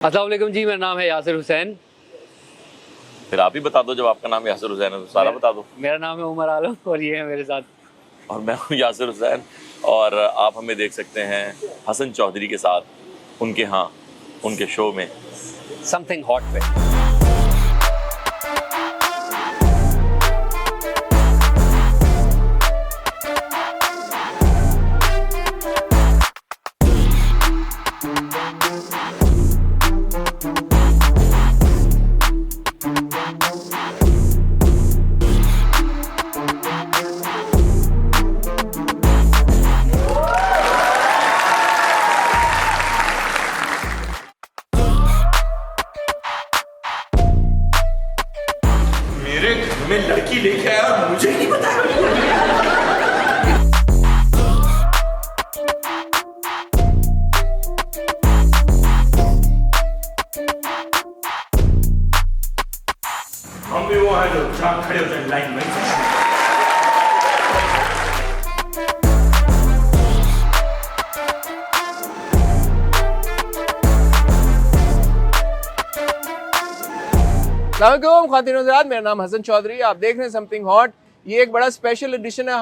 अस्सलाम वालेकुम जी, मेरा नाम है यासिर हुसैन। फिर आप ही बता दो, जब आपका नाम यासिर हुसैन है तो सारा बता दो। मेरा नाम है उमर आलम और ये है मेरे साथ। और मैं हूँ यासिर हुसैन और आप हमें देख सकते हैं हसन चौधरी के साथ उनके शो में समथिंग हॉट पे। मेरे घर में लड़की लेके आया और मुझे नहीं बताया। हम भी वो हैं जो जहाँ खड़े हो जाए लाइन में। ख़वातीन और हज़रात, मेरा नाम हसन चौधरी, आप देख रहे हैं समथिंग हॉट। ये एक बड़ा स्पेशल एडिशन है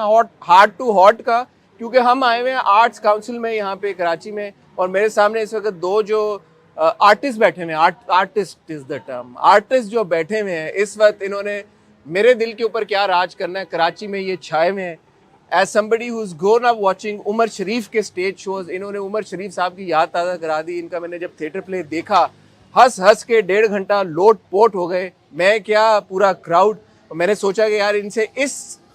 हार्ट टू हॉट का, क्योंकि हम आए हुए हैं आर्ट्स काउंसिल में यहाँ पे कराची में, और मेरे सामने इस वक्त दो जो आर्टिस्ट बैठे हुए हैं, artist is the term, artist जो बैठे हुए हैं इस वक्त, इन्होंने मेरे दिल के ऊपर क्या राज करना है, कराची में ये छाए हुए हैं। As somebody who is grown up watching Umar Sharif के स्टेज शोज, इन्होंने उमर शरीफ साहब की याद ताज़ा करा दी। इनका मैंने जब थिएटर प्ले देखा, हंस हंस के 1.5 घंटा लोट पोट हो गए, मैं क्या पूरा क्राउड। मैंने सोचा कि यार इनसे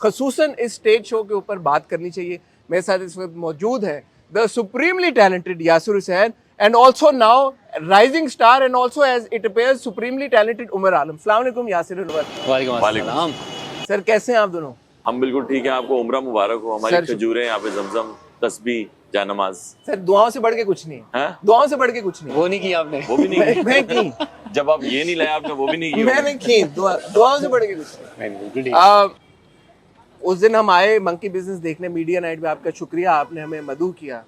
खसूसन इस स्टेज शो के ऊपर बात करनी चाहिए। मेरे साथ इस वक्त मौजूद है the supremely talented Yasir Hussain and also now rising star and also as it appears supremely talented Umar Alam. अस्सलाम वालेकुम यासिर उमर। वालेकुम अस्सलाम। सर कैसे हैं आप दोनों? हम बिल्कुल ठीक है, आपको उम्रा मुबारक हो। हमारी सर, खजूरें यहाँ पे जमजम, तस्बीह, जानमाज। सर दुआओं से बढ़ के कुछ नहीं है, हैं? दुआओं से बढ़ के कुछ नहीं। वो नहीं किया आपने? वो भी नहीं मैं की, जब आप ये नहीं लाए आपने वो भी नहीं की। मैंने की, दुआओं से बढ़ के कुछ नहीं। बिल्कुल ठीक। उस दिन हम आए मंकी बिजनेस देखने मीडिया नाइट में, आपका शुक्रिया, आपने हमें मदऊ किया।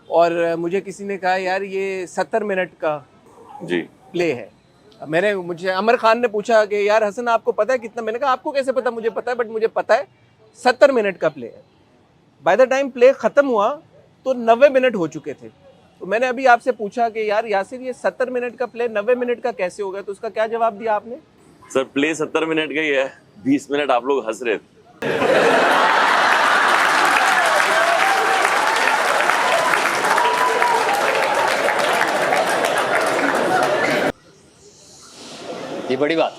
और मुझे किसी ने कहा यार ये 70 मिनट का जी प्ले है। मुझे अमर खान ने पूछा कि यार हसन आपको पता है कितना? मैंने कहा आपको कैसे पता? मुझे पता है, बट मुझे पता है 70 मिनट का प्ले है। बाय द टाइम प्ले ख़त्म हुआ तो 90 मिनट हो चुके थे। तो मैंने अभी आपसे पूछा कि यार यासिर ये 70 मिनट का प्ले 90 मिनट का कैसे हो गया? तो उसका क्या जवाब दिया आपने? सर, प्ले 70 मिनट का ही है, 20 मिनट आप लोग हंस रहे थे। ये बड़ी बात।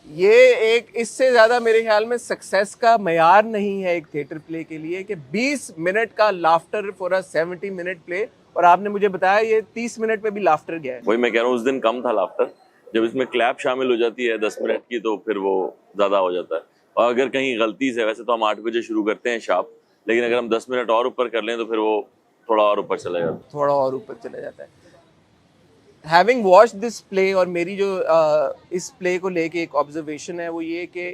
ये एक इससे ज़्यादा मेरे ख्याल में सक्सेस का मयार नहीं है एक थिएटर प्ले के लिए कि 20 मिनट का laughter for a 70 minute play. और आपने मुझे बताया ये 30 मिनट में भी लाफ्टर गया है। वही मैं कह रहा हूँ, उस दिन कम था लाफ्टर। जब इसमें क्लैप शामिल हो जाती है 10 मिनट की तो फिर वो ज़्यादा हो जाता है। और अगर कहीं गलती से, वैसे तो हम 8 बजे शुरू करते हैं शार्प, लेकिन अगर हम 10 मिनट और ऊपर कर लें तो फिर वो थोड़ा और ऊपर चला जाता है। थोड़ा और ऊपर चला जाता है। हैविंग वॉच्ड दिस प्ले, और मेरी जो इस प्ले को लेके एक ऑब्जर्वेशन है वो ये कि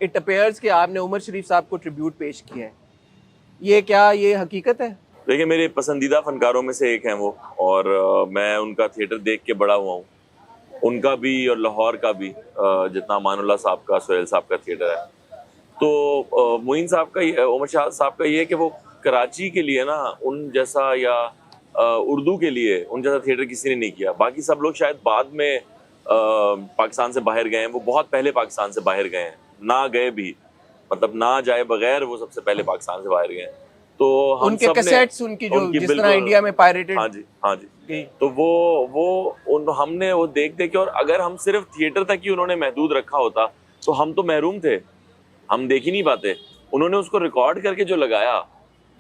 इट अपीयर्स कि आपने उमर शरीफ साहब को ट्रिब्यूट पेश किया है। ये क्या ये हकीकत है? देखिए, मेरे पसंदीदा फनकारों में से एक हैं वो, और मैं उनका थिएटर देख के बड़ा हुआ हूँ। उनका भी और लाहौर का भी, जितना अमानुल्लाह साहब का, सोहेल साहब का थिएटर है। तो मोइन साहब का, उमर शाह साहब का ये है कि वो कराची के लिए ना उन जैसा, या उर्दू के लिए उन जैसा थिएटर किसी ने नहीं किया। बाकी सब लोग शायद बाद में पाकिस्तान से बाहर गए हैं, वो बहुत पहले पाकिस्तान से बाहर गए हैं, ना गए भी, मतलब ना जाए बगैर वो सबसे पहले पाकिस्तान से बाहर गए हैं। तो हम उनके कैसेट्स उनकी जो जिस तरह इंडिया में पायरेटेड। हाँ जी। तो हमने वो देख के, और अगर हम सिर्फ थिएटर तक ही उन्होंने महदूद रखा होता तो हम तो महरूम थे, हम देख ही नहीं पाते। उन्होंने उसको रिकॉर्ड करके जो लगाया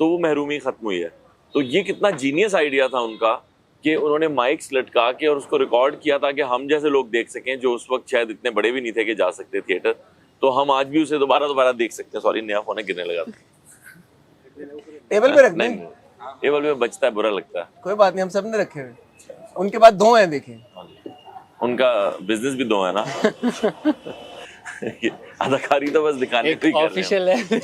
तो वो महरूमी खत्म हुई है। तो ये कितना जीनियस आइडिया था उनका कि उन्होंने माइक्स लटका के और उसको रिकॉर्ड किया ताकि हम जैसे लोग देख सकें, जो उस वक्त शायद इतने बड़े भी नहीं थे कि जा सकते थिएटर। तो हम आज भी उसे दोबारा देख सकते हैं। सॉरी, नया फोन गिरने लगा था। टेबल पे रख दें? नहीं, टेबल पे बचता है, बुरा लगता है। कोई बात नहीं, हम सब ने रखे हुए। उनके बाद 2 हैं, देखें उनका बिजनेस भी 2 है ना। अदाकारी तो बस दिखाने एक ऑफिशियल है।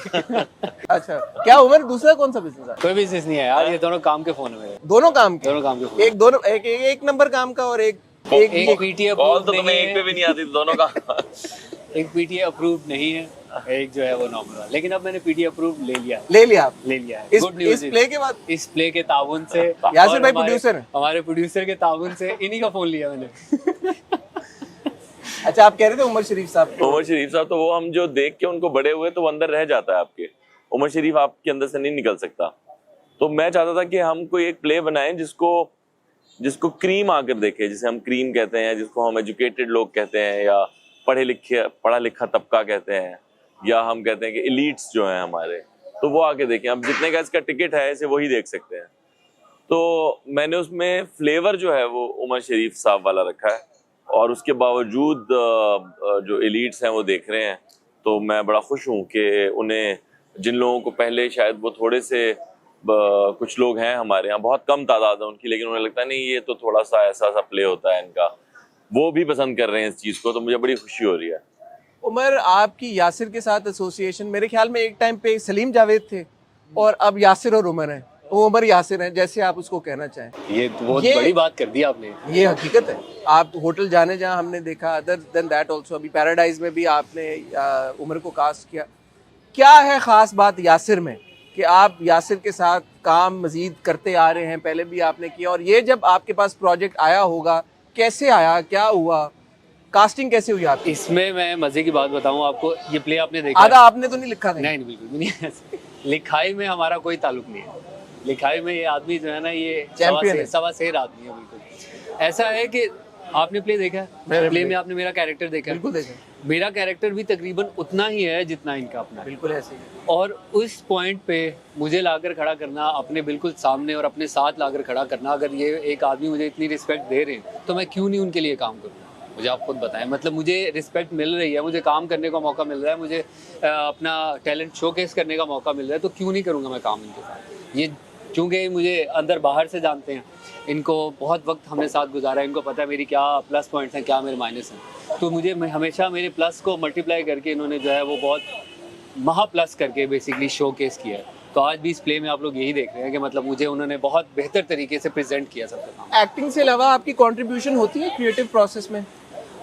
अच्छा, क्या उमर दूसरा कौन सा बिजनेस है? कोई बिजनेस नहीं है यार, ये दोनों काम के फोन है मेरे। दोनों काम के? दोनों काम के फोन। एक नंबर काम का और एक एक पीटीए कॉल अप्रूव तो तुम्हें नहीं एक पे है, भी नहीं आती दोनों का। एक पीटीए अप्रूव नहीं है, एक जो है वो नॉर्मल है। लेकिन अब मैंने पीटीए अप्रूव ले लिया है, ले लिया आप ले लिया है। इस गुड न्यूज़ प्ले के बाद? इस प्ले के ताउन से यासिर और भाई हमारे- प्रोड्यूसर हैं? हमारे प्रोड्यूसर के ताउन से इन्हीं का फोन लिया मैंने। अच्छा, आप कह रहे थे उमर शरीफ साहब को। उमर शरीफ साहब तो वो हम जो देख के उनको बड़े हुए तो वो अंदर रह जाता है आपके। उमर शरीफ आपके अंदर से नहीं निकल सकता। तो मैं चाहता था कि हम कोई एक प्ले बनाएं जिसको क्रीम आकर देखे, जिसे हम क्रीम कहते हैं, जिसको हम एजुकेटेड लोग कहते हैं, या पढ़ा लिखा तबका कहते हैं, या हम कहते हैं कि एलीट्स जो हैं हमारे, तो वो आके देखें। अब जितने का इसका टिकट है इसे वही देख सकते हैं। तो मैंने उसमें फ्लेवर जो है वो उमर शरीफ साहब वाला रखा है, और उसके बावजूद जो एलीट्स हैं वो देख रहे हैं। तो मैं बड़ा खुश हूँ कि उन्हें, जिन लोगों को पहले शायद वो थोड़े से कुछ लोग हैं हमारे यहाँ, बहुत कम तादाद है उनकी, लेकिन उन्हें लगता है नहीं ये तो थोड़ा सा ऐसा सा प्ले होता है इनका, वो भी पसंद कर रहे हैं इस चीज़ को। तो मुझे बड़ी खुशी हो रही है। उमर, आपकी यासिर के साथ एसोसिएशन मेरे ख्याल में एक टाइम पे सलीम जावेद थे, और अब यासिर और उमर हैं, वो उमर यासिर हैं, जैसे आप उसको कहना चाहें। ये बहुत ये- बड़ी बात कर दी आपने। ये हकीकत है। आप होटल जाने जहाँ हमने देखा, अदर देन दैट ऑल्सो, अभी पैराडाइज में भी आपने उमर को कास्ट किया। क्या है ख़ास बात यासिर में कि आप यासिर के साथ काम मजीद करते आ रहे हैं? पहले भी आपने किया, और ये जब आपके पास प्रोजेक्ट आया होगा, कैसे आया, क्या हुआ, कास्टिंग कैसे हुई आपकी? इसमें मैं मजे की बात बताऊं आपको, ये प्ले आपने देखा आधा है? आपने तो नहीं लिखा था? नहीं नहीं, बिल्कुल भी नहीं ऐसे। लिखाई में हमारा कोई ताल्लुक नहीं है। लिखाई में ये आदमी जो है ना, ये चैंपियन है। सवा शेर आदमी है। बिल्कुल ऐसा है कि आपने प्ले देखा है, मैंने प्ले play- में आपने मेरा कैरेक्टर देखा है। बिल्कुल देखा, मेरा कैरेक्टर भी तकरीबन उतना ही है जितना इनका अपना है। बिल्कुल ऐसे ही। और उस पॉइंट पे मुझे लाकर खड़ा करना अपने बिल्कुल सामने और अपने साथ लाकर खड़ा करना, अगर ये एक आदमी मुझे इतनी रिस्पेक्ट दे रहे हैं तो मैं क्यों नहीं उनके लिए काम करूँ? मुझे आप खुद बताएं। मतलब मुझे रिस्पेक्ट मिल रही है, मुझे काम करने का मौका मिल रहा है, मुझे अपना टैलेंट शोकेस करने का मौका मिल रहा है, तो क्यों नहीं करूँगा मैं काम इनके साथ? ये चूँकि मुझे अंदर बाहर से जानते हैं, इनको बहुत वक्त हमने साथ गुजारा है, इनको पता है मेरी क्या प्लस पॉइंट्स हैं, क्या मेरे माइनस हैं। तो मुझे हमेशा मेरे प्लस को मल्टीप्लाई करके इन्होंने जो है वो बहुत महा प्लस करके बेसिकली शो केस किया है। तो आज भी इस प्ले में आप लोग यही देख रहे हैं कि मतलब मुझे उन्होंने बहुत बेहतर तरीके से प्रेजेंट किया सबका काम। एक्टिंग से अलावा आपकी कंट्रीब्यूशन होती है क्रिएटिव प्रोसेस में?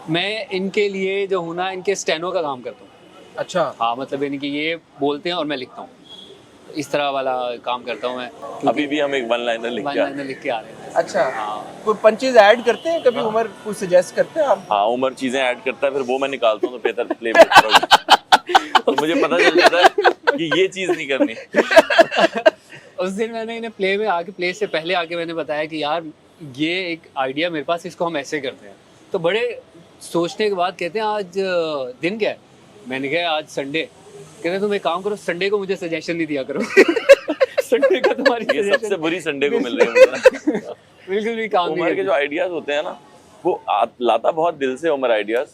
मैं इनके लिए जो हूँ ना, इनके स्टेनो का काम करता हूँ। अच्छा, हाँ, मतलब यानी कि ये बोलते हैं और मैं लिखता हूँ, इस तरह वाला काम करता हूँ मैं। अभी भी हम एक वन लाइनर लिख वन के आए। लाइनर लिख के आ रहे हैं। अच्छा। हाँ। कोई पंचेज ऐड करते हैं कभी? उमर कुछ सजेस्ट करते हैं आप? हाँ, उमर चीजें ऐड करता है, फिर वो मैं निकालता हूँ तो बेहतर प्ले तो मुझे पता चल जाता है कि ये चीज नहीं करनी। उस दिन मैंने इन्हें प्ले में आके, प्ले से पहले आके मैंने बताया कि यार ये एक आइडिया मेरे पास, इसको हम ऐसे करते हैं। तो बड़े सोचने के बाद कहते हैं आज दिन क्या है? मैंने कहा आज संडे। कहते हैं तुम एक काम करो, संडे को मुझे सजेशन नहीं दिया करो। संडे का तुम्हारी ये suggestion सबसे बुरी संडे को मिल रही है। बिल्कुल भी काम नहीं उमर के जो आइडियाज होते हैं ना, वो लाता बहुत दिल से उमर आइडियाज,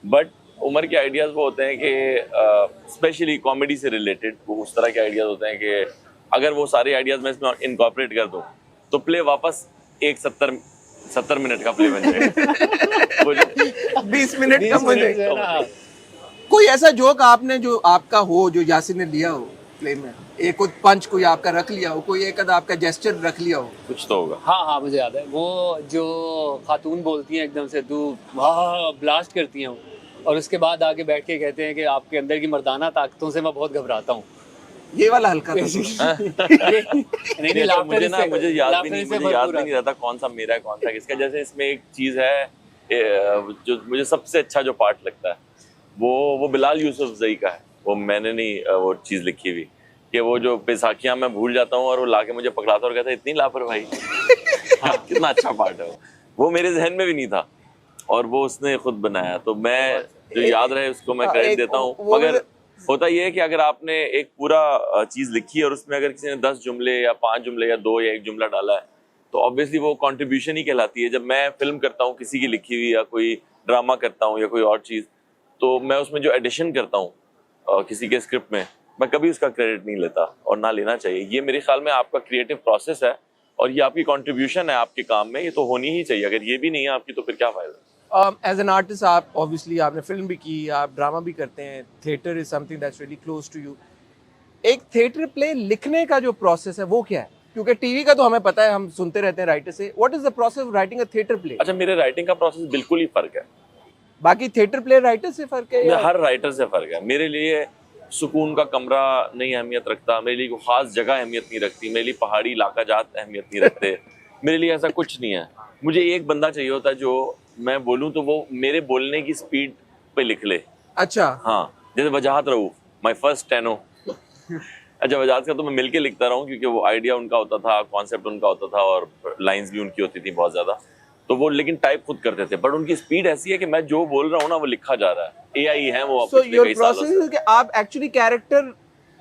बट उमर के आइडियाज वो होते हैं कि स्पेशली कॉमेडी से रिलेटेड वो उस तरह के आइडियाज होते हैं कि अगर वो सारे आइडियाज मैं इसमें इनकॉर्पोरेट कर दूं तो प्ले वापस एक 70 मिनट का प्ले बन जाएगा। वो जो 20 मिनट 20 कम हो मिनट जो है जाए। ना, कोई ऐसा जोक आपने जो आपका हो, जो यासिर ने लिया हो प्ले में, एक कोई पंच कोई आपका रख लिया हो, कोई एक आधा आपका जेस्चर रख लिया हो? कुछ तो होगा। हाँ हाँ मुझे याद है, वो जो खातून बोलती हैं एकदम से, तू वाह ब्लास्ट करती हैं वो, और उसके बाद आके बैठ के कहते हैं कि आपके अंदर की मर्दाना ताकतों से मैं बहुत घबराता हूँ। ये वाला हल्का था। नहीं ये तो मुझे ना, laughter मुझे इससे- याद भी laughter नहीं, इससे मुझे याद भरपूर भी नहीं रहता कौन सा मेरा है कौन सा किसका। जैसे इसमें एक चीज है जो मुझे सबसे अच्छा जो पार्ट लगता है वो बिलाल यूसुफजई का है। वो मैंने नहीं वो चीज लिखी हुई कि वो जो बैसाखियां मैं भूल जाता हूँ और वो लाके मुझे पकड़ाता और कहता है इतनी लापरवाही। हाँ, कितना अच्छा पार्ट है वो मेरे जहन में भी नहीं था और वो उसने खुद बनाया। तो मैं जो याद रहे उसको मैं क्रेडिट देता हूँ। मगर होता ये है कि अगर आपने एक पूरा चीज लिखी है और उसमें अगर किसी ने 10 जुमले या 5 जुमले या 2 या 1 जुमला डाला है तो ऑब्वियसली वो कंट्रीब्यूशन ही कहलाती है। जब मैं फिल्म करता हूँ किसी की लिखी हुई या कोई ड्रामा करता हूँ या कोई और चीज, तो मैं उसमें जो एडिशन करता हूँ किसी के स्क्रिप्ट में, मैं कभी उसका क्रेडिट नहीं लेता और ना लेना चाहिए। ये मेरे ख्याल में आपका क्रिएटिव प्रोसेस है और ये आपकी कंट्रीब्यूशन है आपके काम में, ये तो होनी ही चाहिए। अगर ये भी नहीं है आपकी तो फिर क्या फायदा। एज एन आर्टिस्ट आप ऑब्वियसली आपने फिल्म भी की, आप ड्रामा भी करते हैं, theatre is something that's really close to you. एक थिएटर प्ले लिखने का जो प्रोसेस है वो क्या है? क्योंकि टीवी का तो हमें पता है, हम सुनते रहते हैं राइटर से. What is the process of writing a theatre play? अच्छा, मेरे राइटिंग का प्रोसेस बिल्कुल ही फर्क है. बाकी थिएटर प्ले राइटर से फर्क है या? हर राइटर से फर्क है. मेरे लिए सुकून का कमरा नहीं अहमियत रखता, मेरे लिए कोई खास जगह अहमियत नहीं रखती, मेरे लिए पहाड़ी इलाका जात अहमियत नहीं रखते. मेरे लिए ऐसा कुछ नहीं है. मुझे एक बंदा चाहिए होता है जो मैं बोलूं तो वो मेरे बोलने की स्पीड पे लिख ले. अच्छा. हाँ, जैसे वजाहत रऊफ, माय फर्स्ट स्टेनो. अच्छा, वजाहत का तो मैं मिलके लिखता रहा हूँ क्योंकि वो आइडिया उनका होता था, कॉन्सेप्ट उनका होता था और लाइंस भी उनकी होती थी बहुत ज्यादा. तो वो लेकिन टाइप खुद करते थे, बट उनकी स्पीड ऐसी है कि मैं जो बोल रहा हूँ ना वो लिखा जा रहा है. एआई है वो. सो योर प्रोसेस इज कि आप एक्चुअली कैरेक्टर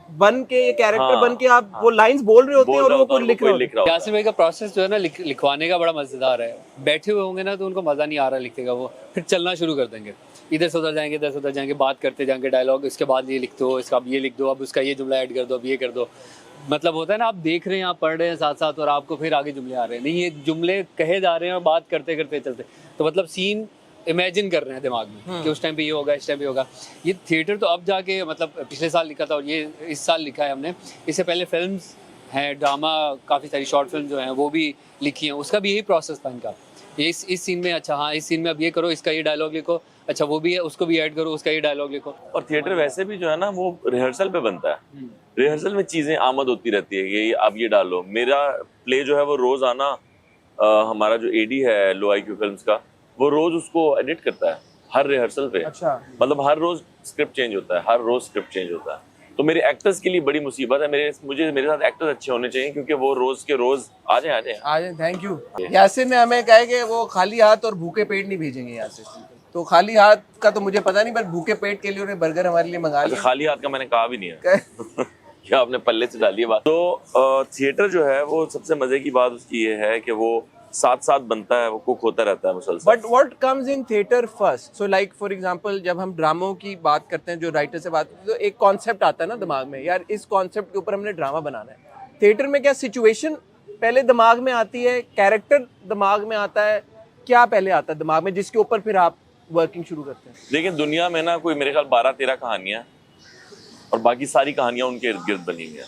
बन के, ये कैरेक्टर बन के आप वो लाइंस बोल रहे होते हैं और वो कोई लिख रहा होता है. यासिर भाई का प्रोसेस जो है ना लिखवाने का बड़ा मजेदार है. बैठे हुए होंगे ना तो उनको मजा नहीं आ रहा लिखने का, वो फिर चलना शुरू कर देंगे. इधर से उधर जाएंगे, इधर से उधर जाएंगे, बात करते जाएंगे डायलॉग. इसके बाद ये लिख दो, इसका अब ये लिख दो, अब उसका ये जुमला ऐड कर दो, अब ये कर दो. मतलब होता है ना, आप देख रहे हैं, आप पढ़ रहे हैं साथ साथ और आपको फिर आगे जुमले आ रहे हैं. नहीं, ये जुमले कहे जा रहे हैं और बात करते करते चलते. तो मतलब सीन इमेजिन कर रहे हैं दिमाग में कि उस टाइम पे ये होगा, इस टाइम पे होगा. ये थिएटर तो अब जाके मतलब पिछले साल लिखा था और ये इस साल लिखा है हमने. इससे पहले फिल्म्स हैं, ड्रामा, काफ़ी सारी शॉर्ट फिल्म जो हैं वो भी लिखी हैं. उसका भी यही प्रोसेस था इनका. इस सीन में, अच्छा हाँ इस सीन में अब ये करो, इसका ये डायलॉग लिखो, अच्छा वो भी है उसको भी ऐड करो, उसका ये डायलॉग लिखो. और थिएटर वैसे भी जो है ना वो रिहर्सल पे बनता है. रिहर्सल में चीजें आमद होती रहती है कि आप ये डालो. मेरा प्ले जो है वो रोज आना, हमारा जो एडी है लो IQ फिल्म्स का, वो रोज उसको एडिट करता है हर रिहर्सल पे. अच्छा. मतलब हर रोज स्क्रिप्ट चेंज होता है, हर रोज स्क्रिप्ट चेंज होता है. तो मेरे एक्टर्स के लिए बड़ी मुसीबत है. मेरे साथ एक्टर्स अच्छे होने चाहिए क्योंकि वो रोज के रोज आ जाए. Thank you. यासिर ने हमें कहा है कि वो खाली हाथ और भूखे पेट नहीं भेजेंगे यहाँ से. तो खाली हाथ का तो मुझे पता नहीं, पर भूखे पेट के लिए उन्हें बर्गर हमारे लिए मंगा लिया. खाली हाथ का मैंने कहा भी नहीं है. क्या आपने पल्ले से डाली है बात. तो थिएटर जो है वो सबसे मजे की बात उसकी ये है कि वो साथ साथ बनता है, वो कुक होता रहता है मुसलसल. But what comes in theatre first? So like for example जब हम ड्रामों की बात करते हैं, जो राइटर से बात करते हैं, तो एक कॉन्सेप्ट आता है ना दिमाग में, यार इस कॉन्सेप्ट के ऊपर हमने ड्रामा बनाना है. थिएटर में क्या सिचुएशन पहले दिमाग में आती है, कैरेक्टर दिमाग में आता है, क्या पहले आता है दिमाग में जिसके ऊपर फिर आप वर्किंग शुरू करते हैं? लेकिन दुनिया में ना कोई मेरे ख्याल 12-13 कहानियां और बाकी सारी कहानियां उनके इर्द गिर्द बनी हुई हैं.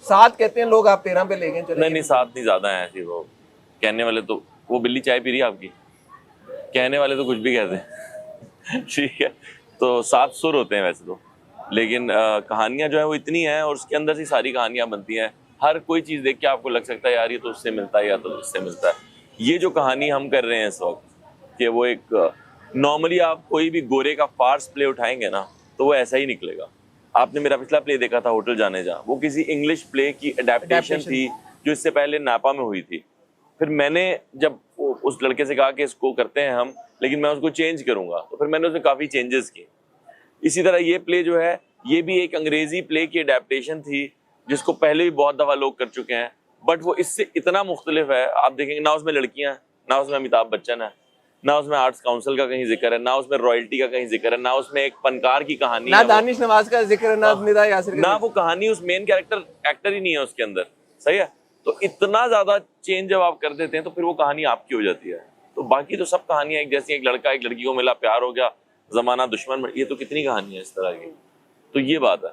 7 कहते हैं लोग, आप 13 पे ले गए. नहीं 7 नहीं, ज्यादा है ऐसी. वो कहने वाले तो, वो बिल्ली चाय पी रही है आपकी, कहने वाले तो कुछ भी कहते हैं. ठीक है, तो 7 सुर होते हैं वैसे तो, लेकिन कहानियां जो है वो इतनी हैं और उसके अंदर से सारी कहानियां बनती हैं. हर कोई चीज देख के आपको लग सकता है यार ये तो उससे मिलता है या तो उससे मिलता है. ये जो कहानी हम कर रहे हैं इस वक्त, कि वो एक नॉर्मली आप कोई भी गोरे का फार्स प्ले उठाएंगे ना तो वो ऐसा ही निकलेगा. आपने मेरा पिछला प्ले देखा था होटल जाने जा, वो किसी इंग्लिश प्ले की एडेप्टेशन थी जो इससे पहले नापा में हुई थी. फिर मैंने जब उस लड़के से कहा कि इसको करते हैं हम, लेकिन मैं उसको चेंज करूंगा, तो फिर मैंने उसमें काफ़ी चेंजेस किए. इसी तरह ये प्ले जो है ये भी एक अंग्रेजी प्ले की एडेप्टेशन थी जिसको पहले भी बहुत दफ़ा लोग कर चुके हैं, बट वो इससे इतना मुख्तलिफ है. आप देखेंगे ना उसमें लड़कियां, ना उसमें अमिताभ बच्चन है, ना उसमें आर्ट्स काउंसिल का कहीं जिक्र है, ना उसमें रॉयल्टी का कहीं जिक्र है, ना उसमें एक फनकार की कहानी ना दानिश नवाज का जिक्र है, ना निदा यासिर का, ना वो कहानी, उस मेन कैरेक्टर एक्टर ही नहीं है उसके अंदर. सही है. तो इतना ज्यादा चेंज जब आप कर देते हैं तो फिर वो कहानी आपकी हो जाती है. तो बाकी तो सब कहानियां एक जैसी, एक लड़का एक लड़की को मिला, प्यार हो गया, जमाना दुश्मन, ये तो कितनी कहानियां इस तरह की. तो ये बात है.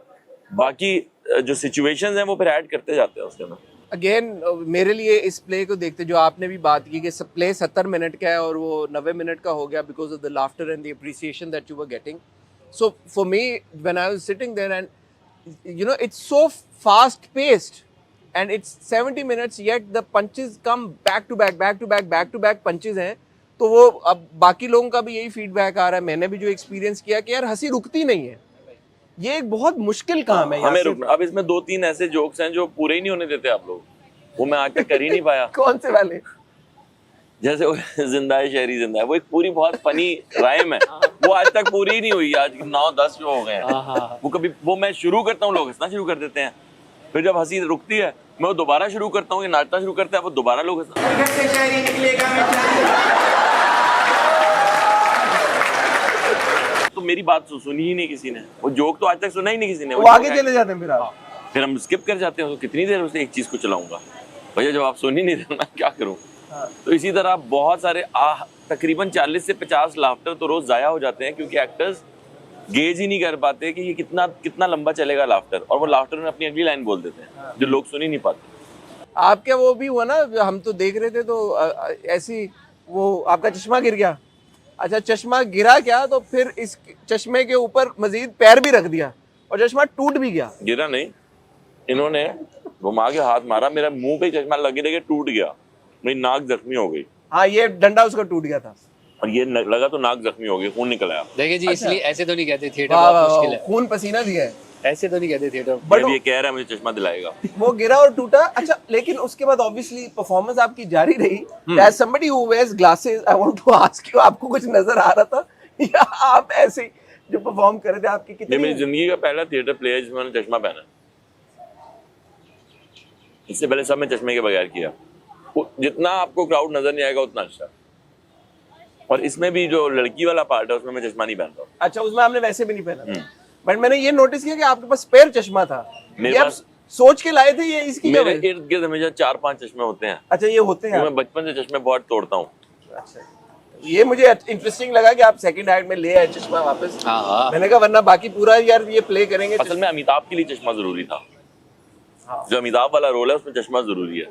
बाकी जो सिचुएशंस हैं वो फिर ऐड करते जाते हैं उसके अंदर. अगेन मेरे लिए इस प्ले को देखते, जो आपने भी बात की कि प्ले 70 मिनट का है और वो 90 मिनट का हो गया because of the laughter and the appreciation that you were getting. So for me when I was sitting there and you know it's so fast paced and it's 70 minutes yet the punches come back to back punches हैं. तो वो अब बाकी लोगों का भी यही feedback आ रहा है, मैंने भी जो एक्सपीरियंस किया कि यार हंसी रुकती नहीं है. ये एक बहुत मुश्किल काम है हमें रुकना. अब इसमें 2-3 ऐसे जोक्स हैं जो पूरे ही नहीं होने देते आप लोग, वो मैं आज तक कर ही नहीं पाया. कौन से वाले? जैसे वो जिंदा है शहरी जिंदा है, वो एक पूरी बहुत फनी राइम है, वो आज तक पूरी ही नहीं हुई. आज 9-10 जो हो गए हैं वो कभी, वो मैं शुरू करता हूँ लोग हंसना शुरू कर देते हैं, फिर जब हंसी रुकती है मैं वो दोबारा शुरू करता हूँ, ये नाचना शुरू करता है, वो दोबारा लोग तो मेरी बात सुनी ही नहीं किसी ने, वो जोक तो आज तक सुना ही नहीं किसी ने. वो आगे चले जाते हैं फिर हम स्किप कर जाते हैं. तो कितनी देर उसे एक चीज को चलाऊंगा भैया, जब आप सुन ही नहीं रहे मैं क्या करूँ. तो इसी तरह बहुत सारे तकरीबन 40 से 50 लाफ्टर तो रोज जाया हो जाते हैं क्योंकि एक्टर्स गेज ही नहीं कर पाते कि ये कितना लंबा चलेगा लाफ्टर, और वो लाफ्टर में अपनी अगली लाइन बोल देते हैं जो लोग सुन ही नहीं पाते. आपके वो भी हुआ ना, हम तो देख रहे थे तो ऐसी वो आपका चश्मा गिर गया। अच्छा, चश्मा गिरा क्या, तो फिर इस चश्मे के ऊपर मजीद पैर भी रख दिया और चश्मा टूट भी गया। गिरा नहीं, इन्होंने घुमा के हाथ मारा, मेरा मुंह पे चश्मा लगे टूट गया, मेरी नाक जख्मी हो गई। हाँ, ये डंडा उसका टूट गया था और ये लगा तो नाक जख्मी हो गई, खून निकल आया। देखिए जी, अच्छा। इसलिए ऐसे तो नहीं कहते, थिएटर वाह, बहुत वाह, मुश्किल है, खून पसीना दिया है। ऐसे तो नहीं कहते थिएटर। बट ये कह रहा है मुझे चश्मा दिलाएगा। वो गिरा और टूटा। अच्छा, लेकिन उसके बाद ऑब्वियसली परफॉर्मेंस आपकी जारी रही। As somebody who wears glasses, I want to ask you, आपको कुछ नजर आ रहा था या आप ऐसे ही जो परफॉर्म कर रहे थे, आपकी ये कितनी मेरी जिंदगी का पहला थिएटर प्ले है जिसमें मैंने चश्मा पहना। इससे पहले सब मैं चश्मे के बगैर किया। जितना आपको क्राउड नजर नहीं आएगा उतना अच्छा। और इसमें भी जो लड़की वाला पार्ट है उसमें मैं चश्मा नहीं पहनता। अच्छा, उसमें आपने वैसे भी नहीं पहना, बट मैंने ये नोटिस किया कि आपके पास स्पेयर चश्मा था। मेरे ये आप पास- सोच के लाए थे ये इसकी क्या मेरे वजह? इर्द गिर्द हमेशा 4-5 चश्मे होते हैं। अच्छा, ये होते हैं मैं बचपन से चश्मे बहुत तोड़ता हूँ। अच्छा, ये मुझे इंटरेस्टिंग लगा कि आप सेकंड एक्ट में ले आए चश्मा वापस। हाँ, मैंने कहा वरना बाकी पूरा यार ये प्ले करेंगे। असल में अमिताभ के लिए चश्मा जरूरी था। हाँ। जो अमिताभ वाला रोल है उसमें चश्मा जरूरी है,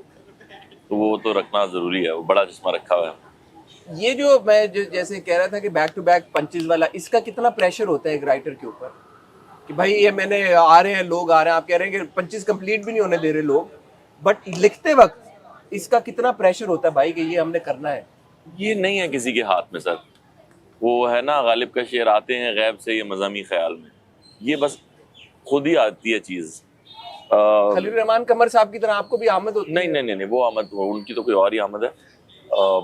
तो वो तो रखना जरूरी है। वो बड़ा चश्मा रखा हुआ है। ये जो मैं जैसे कह रहा था कि बैक टू बैक पंचेस वाला, इसका कितना प्रेशर होता है एक राइटर के ऊपर कि भाई ये मैंने आ रहे हैं लोग, आ रहे हैं, आप कह रहे हैं कि पंचेस कंप्लीट भी नहीं होने दे रहे लोग, बट लिखते वक्त इसका कितना प्रेशर होता है भाई कि ये हमने करना है? ये नहीं है किसी के हाथ में सर। वो है ना गालिब का शेर, आते हैं गैब से ये मज़ामी ख्याल में। ये बस खुद ही आती है चीज़। खलील रहमान कमर साहब की तरह आपको भी आमद होती नहीं नहीं नहीं नहीं, वो आमद उनकी तो कोई और ही आमद है,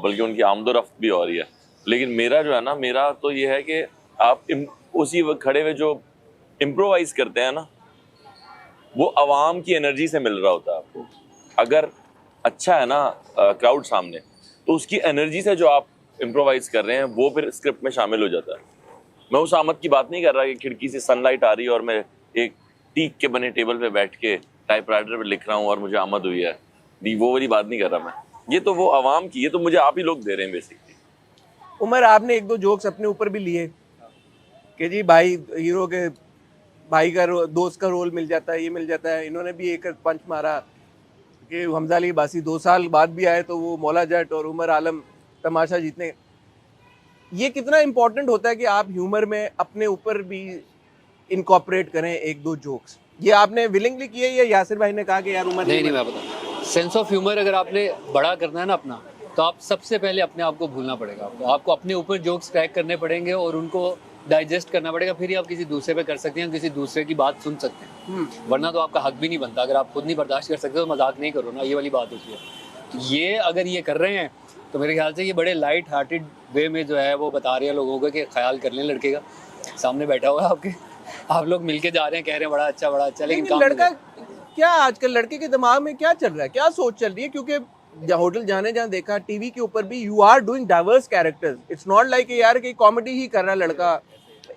बल्कि उनकी आमदोरफ्त भी और ही है। लेकिन मेरा जो है ना, मेरा तो ये है कि आप उसी वक्त खड़े हुए जो इम्प्रोवाइज करते हैं ना, वो आवाम की एनर्जी से मिल रहा होता है आपको। अगर अच्छा है ना क्राउड सामने, तो उसकी एनर्जी से जो आप इम्प्रोवाइज कर रहे हैं वो फिर स्क्रिप्ट में शामिल हो जाता है। मैं उस आमद की बात नहीं कर रहा कि खिड़की से सनलाइट आ रही है और मैं एक टीक के बने टेबल पे बैठ के टाइपराइटर पे लिख रहा हूँ और मुझे आमद हुई है, वो वाली बात नहीं कर रहा मैं। ये तो वो आवाम की, ये तो मुझे आप ही लोग दे रहे हैं बेसिकली। उमर, आपने एक दो जोक्स अपने ऊपर भी लिए कि जी भाई हीरो के भाई का दोस्त का रोल मिल जाता है, ये मिल जाता है। इन्होंने भी एक पंच मारा कि हमजा अली बासी 2 साल बाद भी आए तो वो मौला जट और उमर आलम तमाशा जीतने। ये कितना इम्पोर्टेंट होता है कि आप ह्यूमर में अपने ऊपर भी इनकॉर्पोरेट करें एक दो जोक्स? ये आपने विलिंगली किए या यासिर भाई ने कहा कि यार उमर नहीं, मैं बता, सेंस ऑफ ह्यूमर अगर आपने बड़ा करना है ना अपना, तो आप सबसे पहले अपने आप को भूलना पड़ेगा। आपको अपने ऊपर जोक्स क्रैक करने पड़ेंगे और उनको डाइजेस्ट करना पड़ेगा, फिर ही आप किसी दूसरे पे कर सकते हैं, किसी दूसरे की बात सुन सकते हैं। वरना तो आपका हक भी नहीं बनता। अगर आप खुद नहीं बर्दाश्त कर सकते तो मजाक नहीं करो ना, ये वाली बात होती है। ये अगर ये कर रहे हैं तो मेरे ख्याल से ये बड़े लाइट हार्टेड वे में जो है वो बता रहे हैं लोगों को कि ख्याल कर लें लड़के का, सामने बैठा हुआ है आपके, आप लोग मिलके जा रहे हैं, कह रहे हैं बड़ा अच्छा, लेकिन काम लड़का क्या आजकल लड़के के दिमाग में क्या चल रहा है, क्या सोच चल रही है? क्योंकि होटल जाने जहाँ देखा टीवी के ऊपर भी you are doing diverse characters. It's not like यार कि कॉमेडी ही कर रहा है लड़का,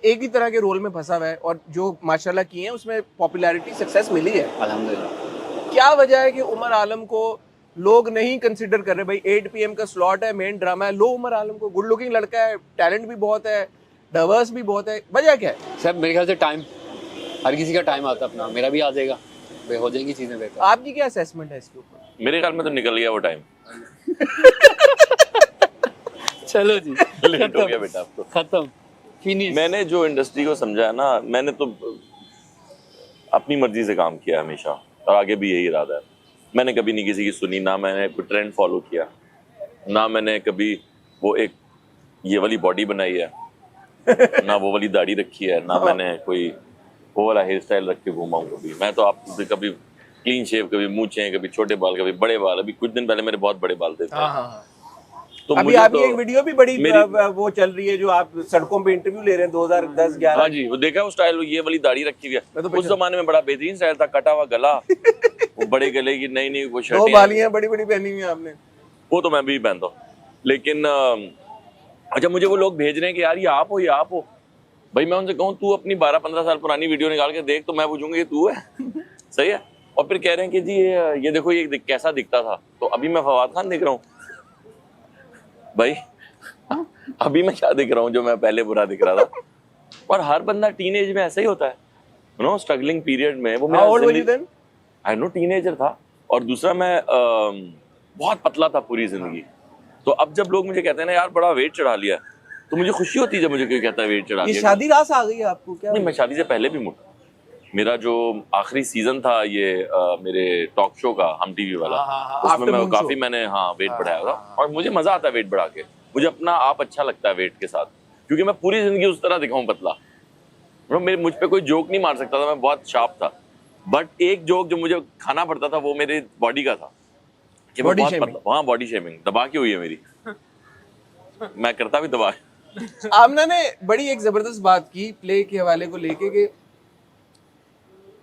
एक ही तरह के रोल में फंसा हुआ है और जो माशाल्लाह किए हैं उसमें पॉपुलैरिटी सक्सेस मिली है अल्हम्दुलिल्लाह। क्या वजह है कि उमर आलम को लोग नहीं कंसिडर कर रहे? भाई 8 PM का स्लॉट है, मेन ड्रामा है, लो उमर आलम को, गुड लुकिंग लड़का है, टैलेंट भी बहुत है, डाइवर्स भी बहुत है, वजह क्या है? सर मेरे ख्याल से टाइम, हर किसी का टाइम आता है अपना, मेरा भी आ जाएगा, हो जाएंगी चीजें बेहतर। आपकी क्या असेसमेंट है इसके ऊपर? मेरे ख्याल में तो निकल गया वो टाइम। चलो जी, लेट हो गया बेटा अब तो। खत्म, फिनिश। मैंने जो इंडस्ट्री को समझा है ना, मैंने तो अपनी मर्जी से काम किया हमेशा और आगे भी यही इरादा है। मैंने कभी नहीं किसी की सुनी, ना मैंने कोई ट्रेंड फॉलो किया, ना मैंने कभी वो एक ये वाली बॉडी बनाई है, ना वो वाली दाढ़ी रखी है, ना मैंने कोई वो वाला हेयर स्टाइल रख के घूमा हूँ कभी। मैं तो आप कभी क्लीन शेव, कभी मूंछें, कभी छोटे बाल, कभी बड़े बाल। अभी कुछ दिन पहले मेरे बहुत बड़े बाल थे। तो अभी मुझे आपकी तो एक वीडियो भी बड़ी वो चल रही है जो आप सड़कों पे इंटरव्यू ले रहे हैं 2010-11। हाँ जी, वो देखा वो स्टाइल, ये वाली दाढ़ी रखी हुई है। उस जमाने में बड़ा बेहतरीन स्टाइल था, कटा हुआ गला, वो बड़े गले की नई वो शर्ट, 2 बालियां बड़ी बड़ी पहनी हुई आपने। वो तो मैं भी पहनता हूँ। लेकिन अच्छा, मुझे वो लोग भेज रहे हैं कि यार ये आप हो। भाई मैं उनसे कहूँ तू अपनी 12-15 साल पुरानी वीडियो निकाल के देख, तो मैं पूछूंगा ये तू है? सही है। और फिर कह रहे हैं कि जी ये देखो ये कैसा दिखता था। तो अभी मैं फवाद खान दिख रहा हूँ भाई? अभी मैं क्या दिख रहा हूँ जो मैं पहले बुरा दिख रहा था? और हर बंदा टीनेज में ऐसा ही होता है, स्ट्रगलिंग पीरियड में। वो How old were you then? I know teenager था और दूसरा मैं बहुत पतला था पूरी जिंदगी। तो अब जब लोग मुझे कहते हैं ना यार बड़ा वेट चढ़ा लिया, तो मुझे खुशी होती है जब मुझे कोई कहता है वेट चढ़ा ये लिया। शादी रास आ गई है आपको क्या? नहीं, मैं शादी से पहले भी मोटा। मेरा जो आखिरी सीजन था ये मेरे टॉक शो का, हम टीवी वाला, उसमें मैं Afternoon काफी show। मैंने वेट बढ़ाया था। और मुझे मजा आता है वेट बढ़ा के, मुझे अपना आप अच्छा लगता है वेट के साथ, क्योंकि मैं पूरी जिंदगी उस तरह दिखाऊं पतला। मेरे मुझ पे कोई जोक नहीं मार सकता था, मैं बहुत शार्प था। बट एक जोक जो मुझे खाना पड़ता था वो मेरे बॉडी का था कि मैं Body बहुत shaming। पतला। हाँ, बॉडी शेमिंग दबा के हुई है मेरी। मैं करता भी दबा। आमना ने बड़ी एक जबरदस्त बात की प्ले के हवाले को लेके कि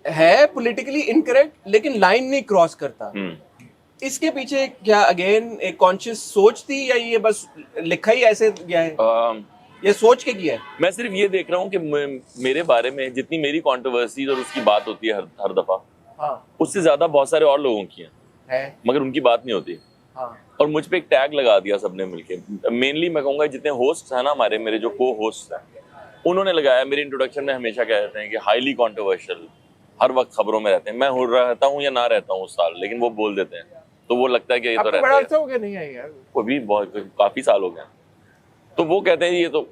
है पॉलिटिकली इनकरेक्ट लेकिन लाइन नहीं क्रॉस करता। इसके पीछे क्या अगेन एक कॉन्शियस सोच थी या ये बस लिखा ही ऐसे गया है? ये सोच के किया है? मैं सिर्फ ये देख रहा हूँ कि मेरे बारे में जितनी मेरी कंट्रोवर्सी और उसकी बात होती है हर दफा, हाँ उससे ज्यादा बहुत सारे और लोगों की है। मगर उनकी बात नहीं होती। हाँ और मुझ पे एक टैग लगा दिया सबने मिलके। मेनली मैं कहूँगा जितने होस्ट हैं ना हमारे, मेरे जो को होस्ट हैं, उन्होंने लगाया। मेरे इंट्रोडक्शन में हमेशा कहते हैं कि हाईली कॉन्ट्रोवर्शियल, हर वक्त खबरों में रहते हैं। मैं रहता हूँ या ना रहता हूँ उस साल, लेकिन वो बोल देते हैं, तो वो लगता है कि ये तो आपको रहता बड़ा है। अर्थ हो गया नहीं आई यार? वो भी बहुत काफी साल हो गए, तो वो कहते हैं ये तो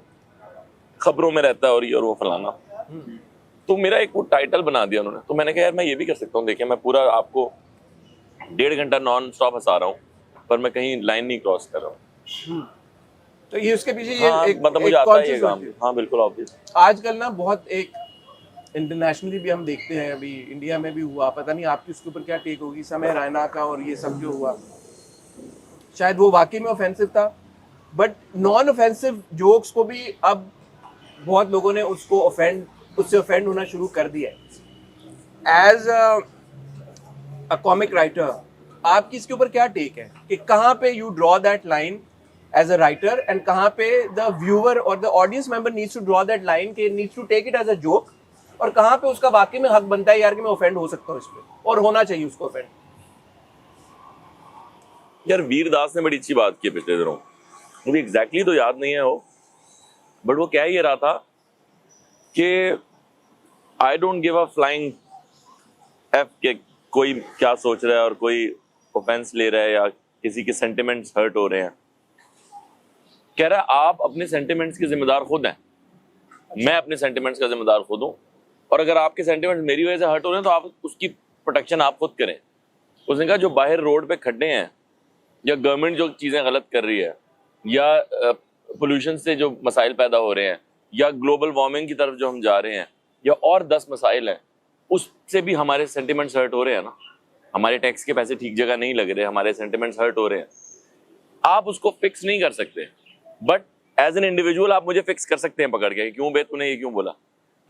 खबरों में रहता है और ये और वो फलाना। तो मेरा एक वो टाइटल बना दिया उन्होंने। तो मैंने कहा यार मैं ये भी कर सकता हूँ। देखिए मैं पूरा आपको 1.5 घंटा नॉन स्टॉप हंसा रहा हूँ, पर मैं कहीं लाइन नहीं क्रॉस कर रहा हूँ। तो ये उसके पीछे ये हाँ, एक मतलब मुझे एक आता है ये conscious काम। होती है। हाँ बिल्कुल ऑब्वियस। आजकल ना बहुत एक इंटरनेशनली भी हम देखते हैं, अभी इंडिया में भी हुआ, पता नहीं आपकी उसके ऊपर क्या टेक होगी, समय रैना का और ये सब जो हुआ, शायद वो वाकई में ऑफेंसिव था, बट नॉन ऑफेंसिव जोक्स को भी अब बहुत लोगों ने उससे ऑफेंड होना शुरू कर दिया है। एज अ कॉमिक राइटर आपकी इसके ऊपर क्या टेक है कि कहाँ पे you draw that line as a writer and कहाँ पे द व्यूअर और the audience member needs to draw that line के needs to take it as a joke, और कहाँ पे उसका वाकई में हक बनता है यार कि मैं ऑफेंड हो सकता हूँ इस पे, और होना चाहिए उसको ऑफेंड? यार वीरदास ने बड़ी अच्छी बात की पिछले दिनों, मुझे एग्जैक्टली तो याद नहीं है वो, बट वो कह ये रहा था कि I don't give a flying F के कोई क्या सोच रहा है और कोई ऑफेंस ले रहा है या किसी के सेंटिमेंट्स हर्ट हो रहे हैं। कह रहा है आप अपने सेंटिमेंट्स के जिम्मेदार खुद हैं, मैं अपने सेंटिमेंट्स का जिम्मेदार खुद हूं, और अगर आपके सेंटिमेंट्स मेरी वजह से हर्ट हो रहे हैं तो आप उसकी प्रोटेक्शन आप खुद करें। उसने कहा जो बाहर रोड पे खड्डे हैं, या गवर्नमेंट जो चीजें गलत कर रही है, या पोल्यूशन से जो मसाइल पैदा हो रहे हैं, या ग्लोबल वार्मिंग की तरफ जो हम जा रहे हैं, या और 10 मसाइल हैं, उससे भी हमारे सेंटिमेंट्स हर्ट हो रहे हैं ना। हमारे टैक्स के पैसे ठीक जगह नहीं लग रहे, हमारे सेंटिमेंट्स हर्ट हो रहे हैं। आप उसको फिक्स नहीं कर सकते, बट एज एन इंडिविजुअल आप मुझे फिक्स कर सकते हैं पकड़ के, क्यों बे तूने ये क्यों बोला,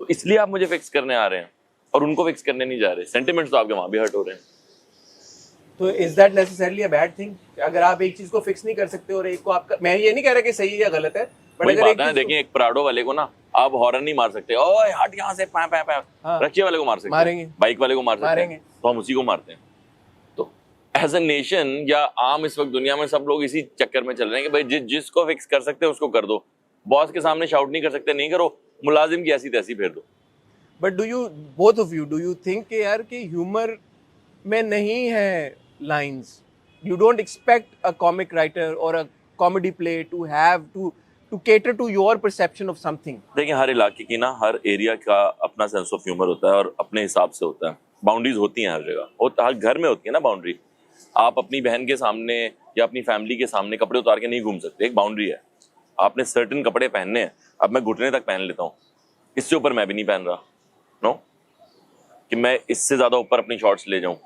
तो इसलिए आप मुझे फिक्स करने आ रहे हैं और उनको फिक्स करने नहीं जा रहे। सेंटिमेंट्स तो आपके वहां भी हर्ट हो रहे हैं। तो is that necessarily a bad thing? अगर आप एक चीज को फिक्स नहीं कर सकते और एक को आपका, मैं ये नहीं कह रहा कि सही है या गलत है, बट वही अगर बात एक है, चीज देखिए एक पराडो वाले को ना आप हॉर्न नहीं मार सकते, ओए हट यहाँ से, पै पै पै। हाँ। रक्षे वाले को मार सकते मारेंगे। हैं, बाइक वाले को मार सकते मारेंगे। हैं, तो हम उसी को मारते हैं। तो एज अ नेशन या आम इस वक्त दुनिया में सब लोग इसी चक्कर में चल रहे हैं कि भाई जिसको फिक्स कर सकते हैं उसको कर दो। बॉस के सामने शाउट नहीं कर सकते, नहीं करो। मुलाजिम की ऐसी तैसी फेर दो। But do you both of you do you think कि यार कि ह्यूमर में नहीं है lines? You don't expect a comic writer और a comedy play to have to cater to your perception of something? देखिए हर इलाके की ना, हर एरिया का अपना सेंस ऑफ ह्यूमर होता है और अपने हिसाब से होता है। बाउंड्रीज होती हैं हर जगह, हर घर में होती है ना बाउंड्री। आप अपनी बहन के सामने या अपनी फैमिली के सामने कपड़े उतार के नहीं घूम सकते, एक बाउंड्री है। आपने सर्टेन कपड़े पहनने हैं। अब मैं घुटने तक पहन लेता हूँ, इससे ऊपर मैं भी नहीं पहन रहा, नो कि मैं इससे ज्यादा ऊपर अपनी शॉर्ट्स ले जाऊं।